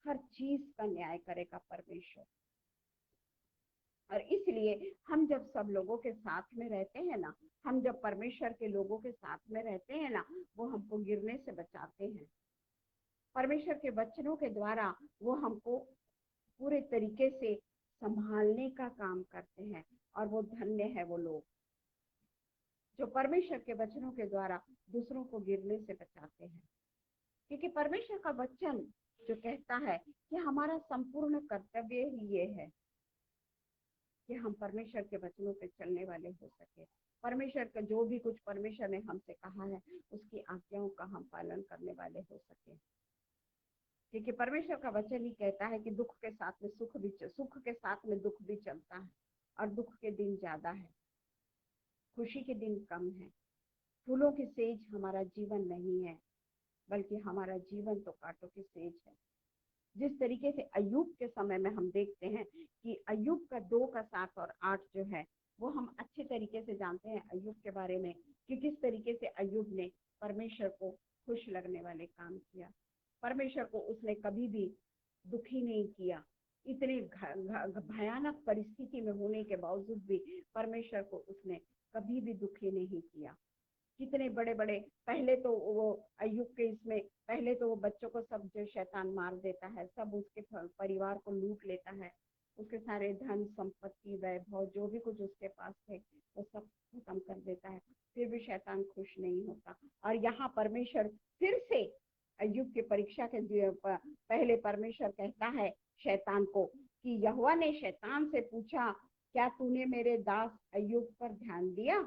हर चीज का न्याय करेगा परमेश्वर। और इसलिए हम जब सब लोगों के साथ में रहते हैं ना, हम जब परमेश्वर के लोगों के साथ में रहते हैं ना, वो हमको गिरने से बचाते हैं। परमेश्वर के वचनों के द्वारा वो हमको पूरे तरीके से संभालने का काम करते हैं, और वो धन्य है वो लोग जो परमेश्वर के वचनों के द्वारा दूसरों को गिरने से बचाते हैं। क्योंकि परमेश्वर का वचन जो कहता है कि हमारा संपूर्ण कर्तव्य ही ये है कि हम परमेश्वर के वचनों पे चलने वाले हो सके। परमेश्वर का जो भी कुछ परमेश्वर ने हमसे कहा है, उसकी आज्ञाओं का हम पालन करने वाले हो सके। क्योंकि परमेश्वर का वचन ही कहता है कि दुख के साथ में सुख के साथ में दुख भी चलता है। और दुख के दिन ज्यादा है, खुशी के दिन कम है। फूलों की सेज हमारा जीवन नहीं है, बल्कि हमारा जीवन तो कांटों की सेज है। जिस तरीके से अय्यूब के समय में हम देखते हैं कि अय्यूब का 2 का 7 और 8 जो है वो हम अच्छे तरीके से जानते हैं अय्यूब के बारे में, कि किस तरीके से अय्यूब ने परमेश्वर को खुश लगने वाले काम किया। परमेश्वर को उसने कभी भी दुखी नहीं किया। इतने भयानक परिस्थिति में होने के बावजूद भी परमेश्वर को उसने कभी भी दुखी नहीं किया। कितने बड़े बड़े, पहले तो वो अय्यूब के इसमें पहले तो वो बच्चों को सब जो शैतान मार देता है, सब उसके परिवार को लूट लेता है, उसके सारे धन संपत्ति वैभव जो भी कुछ उसके पास थे वो सब खत्म कर देता है। फिर भी शैतान खुश नहीं होता। और यहाँ परमेश्वर फिर से अय्यूब की परीक्षा के पहले परमेश्वर कहता है शैतान को कि यहोवा ने शैतान से पूछा, क्या तूने मेरे दास अय्यूब पर ध्यान दिया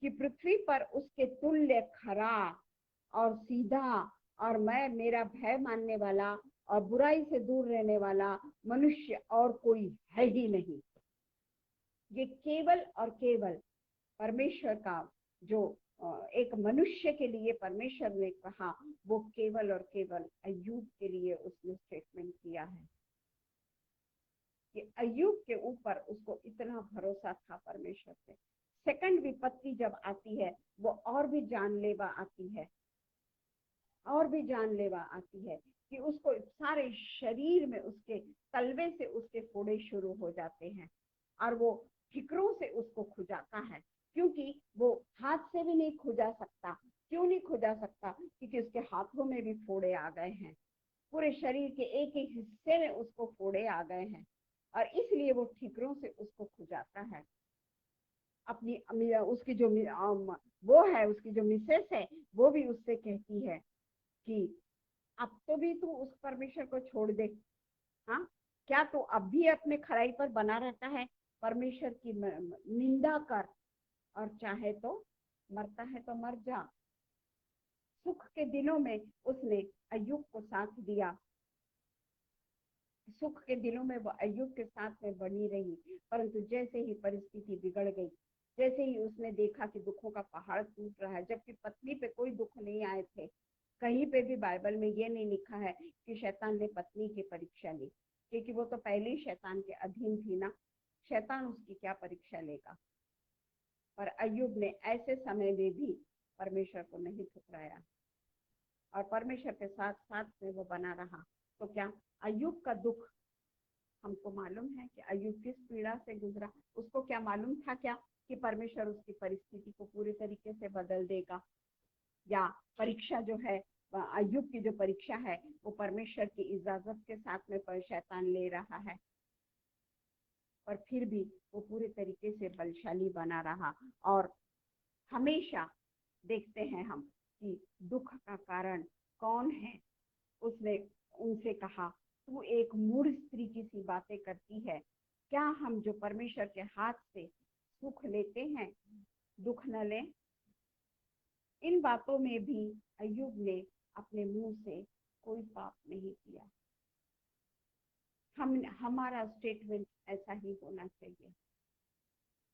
कि पृथ्वी पर उसके तुल्य खरा और सीधा और मैं मेरा भय मानने वाला और बुराई से दूर रहने वाला मनुष्य और कोई है ही नहीं। ये केवल और केवल परमेश्वर का जो एक मनुष्य के लिए परमेश्वर ने कहा, वो केवल और केवल अय्यूब के लिए उसने स्टेटमेंट किया है कि अय्यूब के ऊपर उसको इतना भरोसा था परमेश्वर से। सेकंड विपत्ति जब आती है वो और भी जानलेवा आती है, और भी जानलेवा आती है कि उसको सारे शरीर में उसके तलवे से उसके फोड़े शुरू हो जाते हैं और वो ठिकरों से उसको खुजाता है, क्योंकि वो हाथ से भी नहीं खुजा सकता। क्यों नहीं खुजा सकता? क्योंकि उसके हाथों में भी फोड़े आ गए हैं, पूरे शरीर के एक एक हिस्से में उसको फोड़े आ गए हैं और इसलिए वो ठिकरों से उसको खुजाता है। अपनी उसकी जो वो है, उसकी जो मिसेस है, वो भी उससे कहती है कि अब तो भी तू उस परमेश्वर को छोड़ दे। हाँ, क्या तू अब भी अपने खराई पर बना रहता है? परमेश्वर की निंदा कर और चाहे तो मरता है तो मर जा। सुख के दिनों में उसने अय्यूब को साथ दिया, सुख के दिनों में वो अय्यूब के साथ में बनी रही, परंतु जैसे ही परिस्थिति बिगड़ गई, जैसे ही उसने देखा कि दुखों का पहाड़ टूट रहा है, जबकि पत्नी पे कोई दुख नहीं आए थे, कहीं पे भी बाइबल में ये नहीं लिखा है कि शैतान ने पत्नी की परीक्षा ली, क्योंकि वो तो पहले ही शैतान के अधीन थी ना, शैतान उसकी क्या परीक्षा लेगा। पर अय्यूब ने ऐसे समय में भी परमेश्वर को नहीं ठुकराया और परमेश्वर के साथ साथ में वो बना रहा। तो क्या अय्यूब का दुख, हमको मालूम है कि अय्यूब किस पीड़ा से गुजरा। उसको क्या मालूम था क्या कि परमेश्वर उसकी परिस्थिति को पूरी तरीके से बदल देगा, या परीक्षा जो है अय्यूब की जो परीक्षा है वो परमेश्वर की इजाजत के साथ में शैतान ले रहा है। पर फिर भी वो पूरे तरीके से बलशाली बना रहा। और हमेशा देखते हैं हम कि दुख का कारण कौन है। उसने उनसे कहा, तू एक मूढ़ स्त्री की सी बातें करती है, क्या हम जो परमेश्वर के हाथ से सुख लेते हैं दुख न लें? इन बातों में भी अय्यूब ने अपने मुंह से कोई पाप नहीं किया। हमारा स्टेटमेंट ऐसा ही होना चाहिए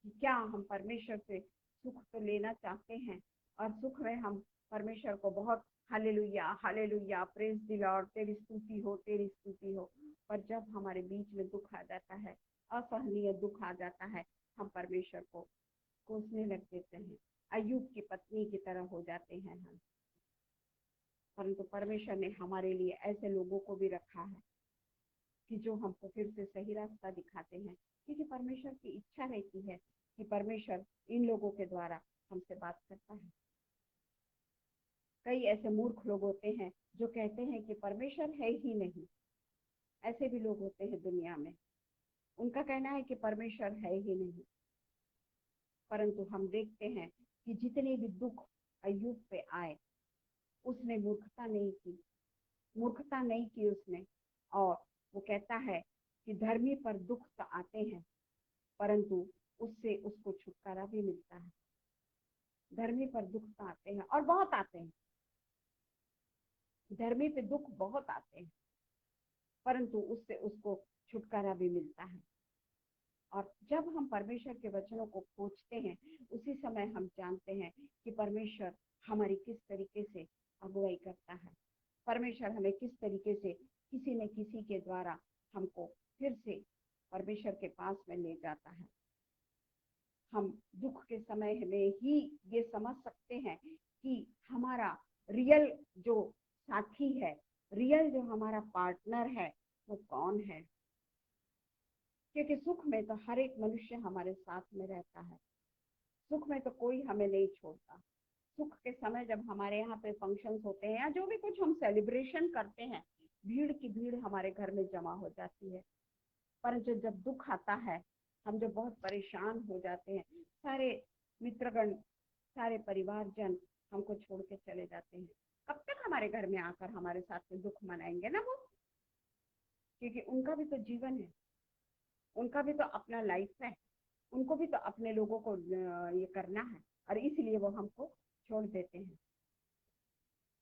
कि क्या हम परमेश्वर से सुख तो लेना चाहते हैं और सुख में हम परमेश्वर को बहुत hallelujah hallelujah praise the Lord, तेरी स्तुति हो तेरी स्तुति हो, पर जब हमारे बीच में दुख आ जाता है, असहनीय दुख आ जाता है, हम परमेश्वर को कोसने लग देते हैं, अय्यूब की पत्नी की तरह हो जाते हैं हम। परंतु परमेश्वर ने हमारे लिए ऐसे लोगों को भी रखा है कि जो हमको फिर से सही रास्ता दिखाते हैं, क्योंकि परमेश्वर की इच्छा रहती है कि परमेश्वर इन लोगों के द्वारा हमसे बात करता है। कई ऐसे मूर्ख लोग होते हैं जो कहते हैं कि परमेश्वर है ही नहीं। ऐसे भी लोग होते हैं दुनिया में, उनका कहना है कि परमेश्वर है ही नहीं। परंतु हम देखते हैं कि जितने भी दुख अय्यूब पे आए, उसने मूर्खता नहीं की उसने। और वो कहता है कि धर्मी पर दुख तो आते हैं, परंतु उससे उसको छुटकारा भी मिलता है। धर्मी पर दुख तो आते हैं और बहुत आते हैं, धर्मी पे दुख बहुत आते हैं, परंतु उससे उसको छुटकारा भी मिलता है। जब हम परमेश्वर के वचनों को खोजते हैं, उसी समय हम जानते हैं कि परमेश्वर हमारी किस तरीके से अगुवाई करता है। परमेश्वर हमें किस तरीके से किसी न किसी के द्वारा हमको फिर से परमेश्वर के पास में ले जाता है। हम दुख के समय में ही ये समझ सकते हैं कि हमारा रियल जो साथी है, रियल जो हमारा पार्टनर है, वो कौन है। क्योंकि सुख में तो हर एक मनुष्य हमारे साथ में रहता है, सुख में तो कोई हमें नहीं छोड़ता। सुख के समय जब हमारे यहाँ पे फंक्शंस होते हैं या जो भी कुछ हम सेलिब्रेशन करते हैं, भीड़ की भीड़ हमारे घर में जमा हो जाती है। पर जब दुख आता है, हम जब बहुत परेशान हो जाते हैं, सारे मित्रगण, सारे परिवारजन हमको छोड़ के चले जाते हैं। कब तक हमारे घर में आकर हमारे साथ में दुख मनाएंगे ना वो, क्योंकि उनका भी तो जीवन है, उनका भी तो अपना लाइफ है, उनको भी तो अपने लोगों को ये करना है, और इसलिए वो हमको छोड़ देते हैं।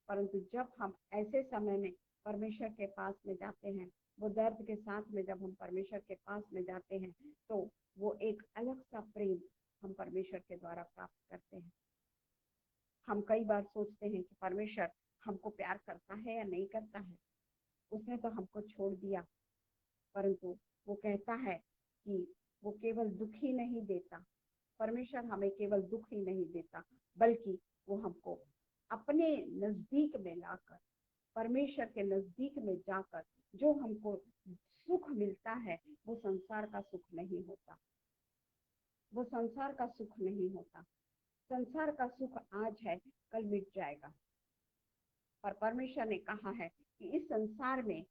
परंतु जब हम ऐसे समय में परमेश्वर के पास में जाते हैं, वो दर्द के साथ में जब हम परमेश्वर के पास में जाते हैं, तो वो एक अलग सा प्रेम हम परमेश्वर के द्वारा प्राप्त करते हैं। हम कई बार सोचते हैं कि परमेश्वर हमको प्यार करता है या नहीं करता है, उसने तो हमको छोड़ दिया। परंतु वो कहता है कि वो केवल दुख ही नहीं देता, परमेश्वर हमें केवल दुख ही नहीं देता, बल्कि वो हमको अपने नजदीक में लाकर, परमेश्वर के नजदीक में जाकर जो हमको सुख मिलता है, वो संसार का सुख नहीं होता, वो संसार का सुख नहीं होता। संसार का सुख आज है, कल मिट जाएगा। पर परमेश्वर ने कहा है कि इस संसार में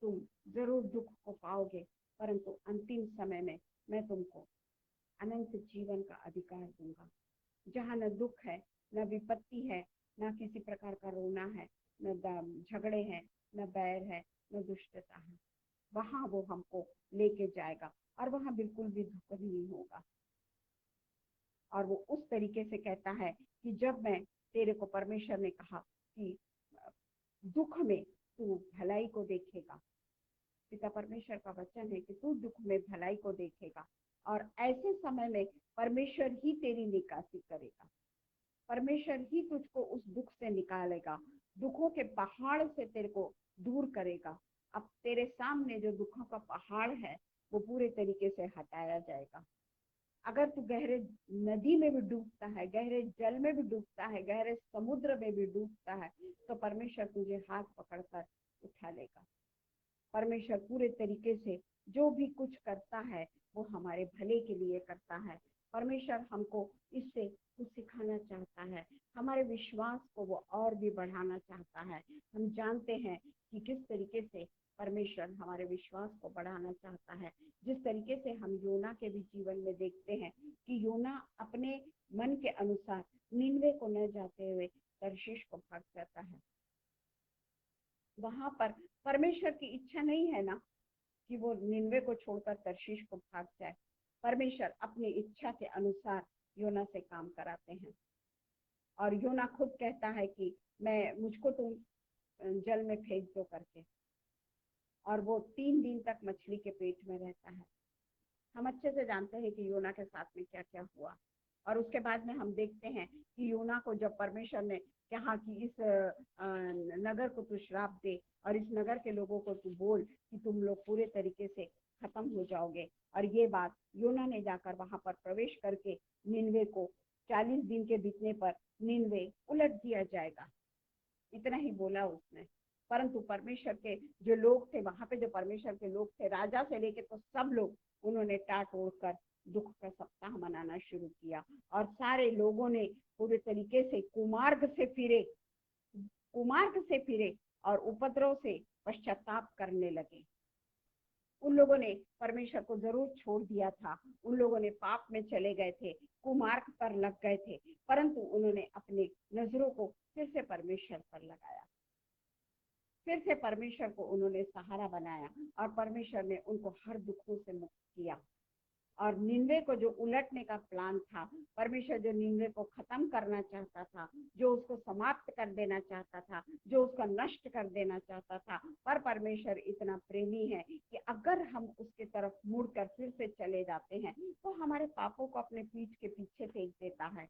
तुम जरूर दुख को पाओगे, परंतु अंतिम समय में मैं तुमको अनंत जीवन का अधिकार दूंगा, जहाँ न दुख है, न विपत्ति है, न किसी प्रकार का रोना है, न झगड़े हैं, न बैर है, न दुष्टता है। वहां वो हमको लेके जाएगा और वहां बिल्कुल भी दुख नहीं होगा। और वो उस तरीके से कहता है कि जब मैं तेरे को, परमेश्वर ने कहा कि दुख में तू भलाई को देखेगा, पिता परमेश्वर का वचन है कि तू दुख में भलाई को देखेगा, और ऐसे समय में परमेश्वर ही तेरी निकासी करेगा, परमेश्वर ही तुझको उस दुख से निकालेगा, दुखों के पहाड़ से तेरे को दूर करेगा। अब तेरे सामने जो दुखों का पहाड़ है, वो पूरे तरीके से हटाया जाएगा। अगर तू गहरे नदी में भी डूबता है, गहरे जल में भी डूबता है, गहरे समुद्र में भी डूबता है, तो परमेश्वर तुझे हाथ पकड़कर उठा लेगा। परमेश्वर पूरे तरीके से जो भी कुछ करता है, वो हमारे भले के लिए करता है। परमेश्वर हमको इससे कुछ सिखाना चाहता है, हमारे विश्वास को वो और भी बढ़ाना चाहता है। हम जानते हैं कि किस तरीके से परमेश्वर हमारे विश्वास को बढ़ाना चाहता है। जिस तरीके से हम योना के भी जीवन में देखते हैं कि योना अपने मन के अनुसार निनवे को न जाते हुए तर्शीश को भाग जाता है। वहां पर परमेश्वर की इच्छा नहीं है ना कि वो निनवे को छोड़कर तर्शीश को भाग जाए। परमेश्वर अपनी इच्छा के अनुसार योना से काम कराते हैं, और योना खुद कहता है कि मुझको तुम जल में फेंक दो करके, और वो 3 दिन तक मछली के पेट में रहता है। हम अच्छे से जानते हैं कि योना के साथ में क्या क्या हुआ, और उसके बाद में हम देखते हैं कि योना को जब परमेश्वर ने कहा कि इस नगर को तू श्राप दे और इस नगर के लोगों को तू बोल कि तुम लोग पूरे तरीके से खत्म हो जाओगे, और ये बात योना ने जाकर वहां पर प्रवेश करके निनवे को 40 दिन के बीतने पर निनवे उलट दिया जाएगा, इतना ही बोला उसने। परंतु परमेश्वर के जो लोग थे वहां पे, जो परमेश्वर के लोग थे, राजा से लेके तो सब लोग, उन्होंने टाट ओढ़कर दुख का सप्ताह मनाना शुरू किया, और सारे लोगों ने पूरे तरीके से कुमार्ग से फिरे और उपद्रव से पश्चाताप करने लगे। उन लोगों ने परमेश्वर को जरूर छोड़ दिया था, उन लोगों ने पाप में चले गए थे, कुमार्ग पर लग गए थे, परंतु उन्होंने अपने नजरों को फिर से परमेश्वर पर लगाया, फिर से परमेश्वर को उन्होंने सहारा बनाया, और परमेश्वर ने उनको हर दुखों से मुक्त किया। और निन्वे को जो उलटने का प्लान था, परमेश्वर जो निन्वे को खत्म करना चाहता था, जो उसको समाप्त कर देना चाहता था, जो उसका नष्ट कर देना चाहता था, पर परमेश्वर इतना प्रेमी है कि अगर हम उसके तरफ मुड़कर फिर से चले जाते हैं तो हमारे पापों को अपने पीठ के पीछे फेंक देता है।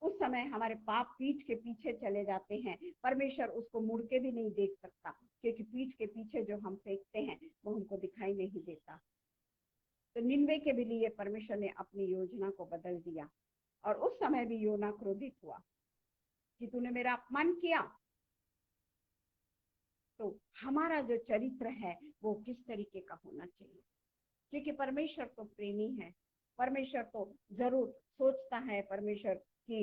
उस समय हमारे पाप पीठ के पीछे चले जाते हैं, परमेश्वर उसको मुड़ के भी नहीं देख सकता, क्योंकि पीठ के पीछे जो हम फेंकते हैं वो हमको दिखाई नहीं देता। तो निन्वे के भी लिए परमेश्वर ने अपनी योजना को बदल दिया, और उस समय भी योना क्रोधित हुआ कि तूने मेरा अपमान किया। तो हमारा जो चरित्र है वो किस तरीके का होना चाहिए, क्योंकि परमेश्वर तो प्रेमी है। परमेश्वर तो जरूर सोचता है परमेश्वर कि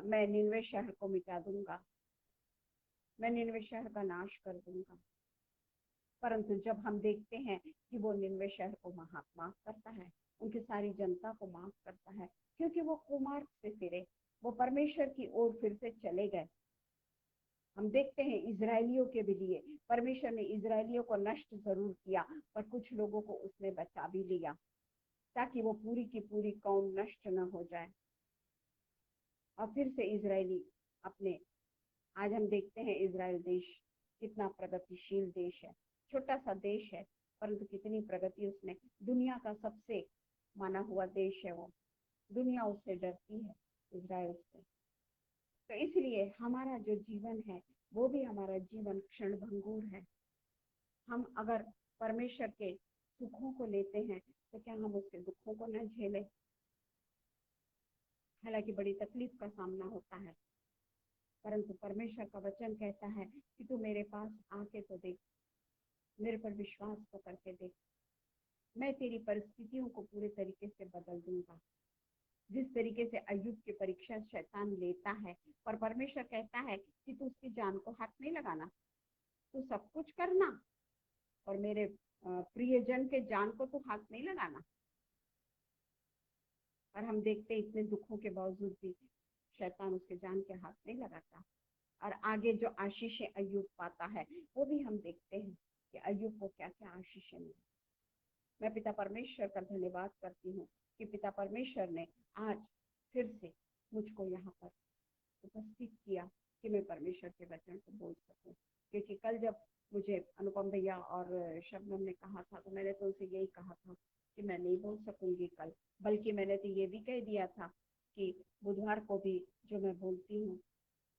मैं निन्वे शहर को मिटा दूंगा, मैं निन्वे शहर का नाश कर दूंगा। परंतु जब हम देखते हैं कि वो निन्वे शहर को माफ करता है, उनकी सारी जनता को माफ करता है, क्योंकि वो कुमार्ग से फिरे, वो परमेश्वर की ओर फिर से चले गए। हम देखते हैं इजरायलियों के भी लिए परमेश्वर ने इजरायलियों को नष्ट जरूर किया, पर कुछ लोगों को उसने बचा भी लिया, ताकि वो पूरी की पूरी कौम नष्ट न हो जाए। और फिर से इजरायली अपने, आज हम देखते हैं इजराइल देश कितना प्रगतिशील देश है, छोटा सा देश है, परंतु कितनी प्रगति उसने, दुनिया का सबसे माना हुआ देश है वो, दुनिया उससे डरती है, इजराइल से। तो इसलिए हमारा जो जीवन है वो भी हमारा जीवन क्षणभंगुर है। हम अगर परमेश्वर के सुखों को लेते हैं तो क्या हम उसके दुखों को न झेलें? हालांकि बड़ी तकलीफ का सामना होता है, परंतु परमेश्वर का वचन कहता है कि तू मेरे पास आके तो देख, मेरे पर विश्वास तो करके देख, मैं तेरी परिस्थितियों को पूरे तरीके से बदल दूंगा। जिस तरीके से अय्यूब की परीक्षा शैतान लेता है, पर परमेश्वर कहता है कि तू उसकी जान को हाथ नहीं लगाना, तू सब कुछ करना, और मेरे प्रियजन के जान को तू हाथ नहीं लगाना। और हम देखते इतने दुखों के बावजूद भी शैतान उसके जान के हाथ नहीं लगाता, और आगे जो आशीषें अय्यूब पाता है वो भी हम देखते हैं कि अय्यूब को क्या क्या आशीषें मिली। मैं पिता परमेश्वर का धन्यवाद करती हूँ कि पिता परमेश्वर ने आज फिर से मुझको यहाँ पर उपस्थित किया कि मैं परमेश्वर के वचन को बोल सकूं। क्योंकि कल जब मुझे अनुपम भैया और शबनम ने कहा था तो मैंने तो उनसे यही कहा था कि मैं नहीं बोल सकूंगी कल, बल्कि मैंने तो ये भी कह दिया था कि बुधवार को भी जो मैं बोलती हूँ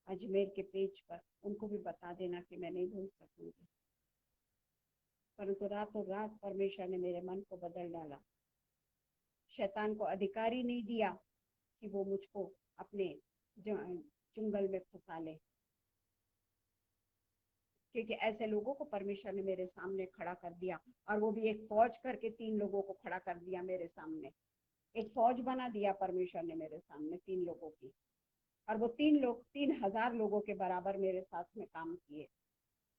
अजमेर के पेज पर उनको भी बता देना कि मैं नहीं बोल सकूंगी। परंतु रातों रात परमेश्वर ने मेरे मन को बदल डाला। शैतान को अधिकार ही नहीं दिया कि वो मुझको अपने चुंगल में फंसा ले, क्योंकि ऐसे लोगों को परमेश्वर ने मेरे सामने खड़ा कर दिया, और वो भी एक फौज करके 3 लोगों को खड़ा कर दिया मेरे सामने। एक फौज बना दिया परमेश्वर ने मेरे सामने 3 लोगों की, और वो 3 लोग 3000 लोगों के बराबर मेरे साथ में काम किए।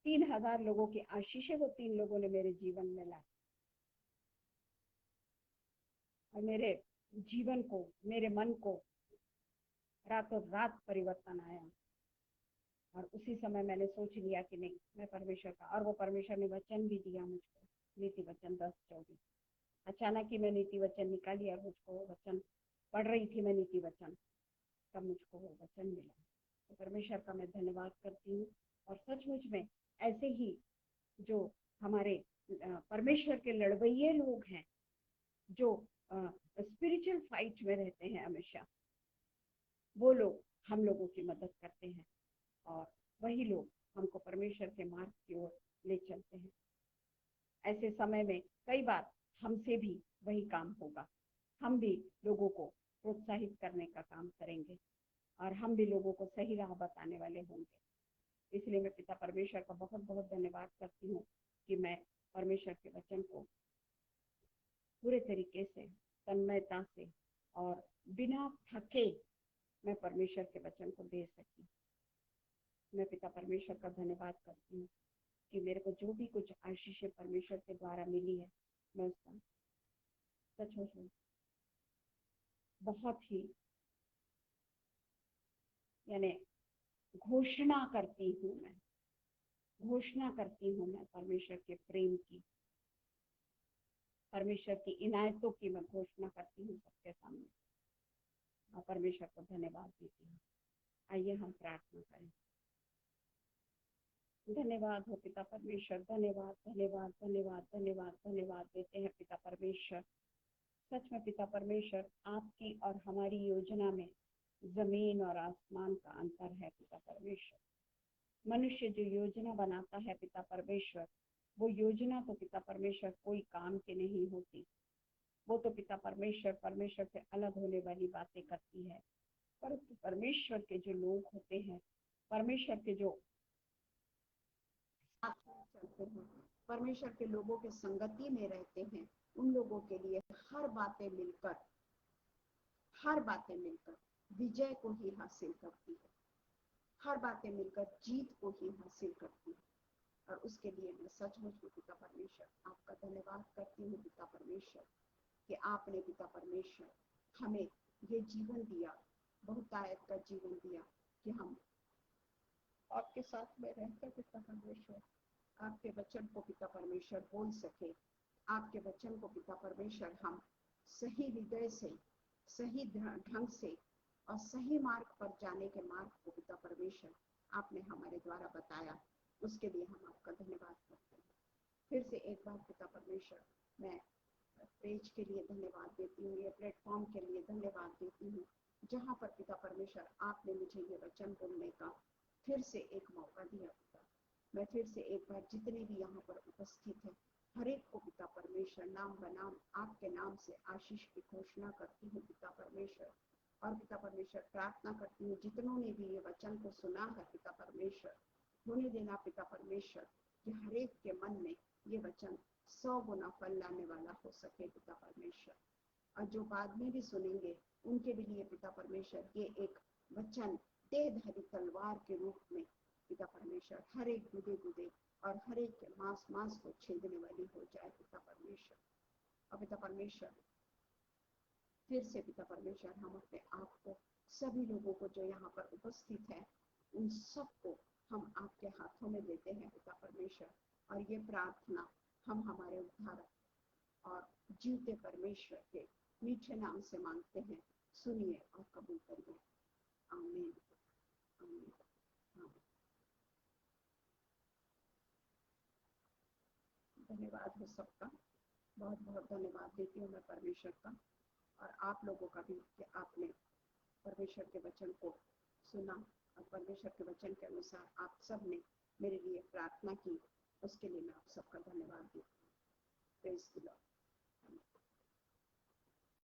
3000 लोगों की आशीषें वो 3 लोगों ने मेरे जीवन में लाई, और मेरे जीवन को, मेरे मन को रातों रात परिवर्तन आया। और उसी समय मैंने सोच लिया कि नहीं, मैं परमेश्वर का, और वो परमेश्वर ने वचन भी दिया मुझको, नीति वचन 10:24। अचानक ही मैं नीति वचन निकाली और मुझको वो वचन पढ़ रही थी, मैं नीति वचन, तब मुझको वो वचन मिला। तो परमेश्वर का मैं धन्यवाद करती हूँ। और सचमुच में ऐसे ही जो हमारे परमेश्वर के लड़वैये लोग हैं, जो स्पिरिचुअल फाइट में रहते हैं हमेशा, वो लोग हम लोगों की मदद करते हैं, और वही लोग हमको परमेश्वर के मार्ग की ओर ले चलते हैं। ऐसे समय में कई बार हमसे भी वही काम होगा, हम भी लोगों को प्रोत्साहित करने का काम करेंगे, और हम भी लोगों को सही राह बताने वाले होंगे। इसलिए मैं पिता परमेश्वर का बहुत बहुत धन्यवाद करती हूँ कि मैं परमेश्वर के वचन को पूरे तरीके से, तन्मयता से और बिना थके मैं परमेश्वर के वचन को दे सकी। मैं पिता परमेश्वर का धन्यवाद करती हूँ कि मेरे को जो भी कुछ आशीषें परमेश्वर के द्वारा मिली है, मैं उसका सचमुच में बहुत ही यानी घोषणा करती हूँ, मैं घोषणा करती हूँ मैं परमेश्वर के प्रेम की। परमेश्वर की इनायतों की मैं घोषणा करती हूँ सबके सामने। और परमेश्वर को धन्यवाद देती हूँ। आइए हम प्रार्थना करें। धन्यवाद हो पिता परमेश्वर, धन्यवाद धन्यवाद धन्यवाद धन्यवाद धन्यवाद देते हैं पिता परमेश्वर। सच में पिता परमेश्वर, आपकी और हमारी योजना में जमीन और आसमान का अंतर है पिता परमेश्वर। मनुष्य जो योजना बनाता है पिता परमेश्वर, वो योजना तो पिता परमेश्वर कोई काम की नहीं होती। वो तो पिता परमेश्वर परमेश्वर से अलग होने वाली बातें करती है। परंतु परमेश्वर के जो लोग होते हैं, परमेश्वर के जो साथ चलते हैं, परमेश्वर के लोगों के संगति में रहते हैं, उन लोगों के लिए हर बातें मिलकर विजय को ही हासिल करती है। हर बातें मिलकर जीत को ही हासिल करती है। और उसके लिए मैं सचमुच में पिता परमेश्वर आपका धन्यवाद करती हूँ पिता परमेश्वर, कि आपने पिता परमेश्वर हमें ये जीवन दिया, बहुतायत का जीवन दिया, कि हम आपके साथ में रहकर पिता परमेश्वर आपके वचन को पिता परमेश्वर बोल सके। आपके वचन को पिता परमेश्वर हम सही हृदय से, सही ढंग से और सही मार्ग पर जाने के मार्ग को पिता परमेश्वर आपने हमारे द्वारा बताया। उसके लिए हम आपका धन्यवाद करते हैं। फिर से एक बार पिता परमेश्वर मैं पेज के लिए धन्यवाद देती हूँ, ये प्लेटफॉर्म के लिए धन्यवाद देती हूँ, जहाँ पर पिता परमेश्वर आपने मुझे ये वचन बोलने का फिर से एक मौका दिया पिता। मैं फिर से एक बार जितने भी यहाँ पर उपस्थित हैं, हर एक को पिता परमेश्वर नाम बनाम आपके नाम से आशीष की घोषणा करती हूँ पिता परमेश्वर। और पिता परमेश्वर प्रार्थना करती हूँ जितनों ने भी ये वचन को सुना है पिता परमेश्वर, होने देना पिता परमेश्वर कि हर एक के मन में ये वचन 100 गुना फल लाने वाला हो सके पिता परमेश्वर। और जो बाद में भी सुनेंगे उनके भी लिए पिता परमेश्वर ये एक वचन तेजधारी तलवार के रूप में पिता परमेश्वर हर एक गुदे और हर एक के मांस को छेदने वाली हो जाए पिता परमेश्वर। और पिता परमेश्वर फिर से पिता परमेश्वर हम अपने आप को, सभी लोगों को जो यहाँ पर उपस्थित है, उन सबको हम आपके हाथों में देते हैं पिता परमेश्वर। और ये प्रार्थना हम हमारे उद्धारक और जीवते परमेश्वर के मीठे नाम से मांगते हैं। सुनिए और कबूल करिए। आमीन आमीन आमीन। धन्यवाद हो सबका, बहुत बहुत धन्यवाद देती हूँ मैं परमेश्वर का, और आप लोगों का भी कि आपने परमेश्वर के वचन को सुना और परमेश्वर के वचन के अनुसार आप सब ने मेरे लिए प्रार्थना की। उसके लिए मैं आप सबका धन्यवाद देती हूँ। Praise the Lord.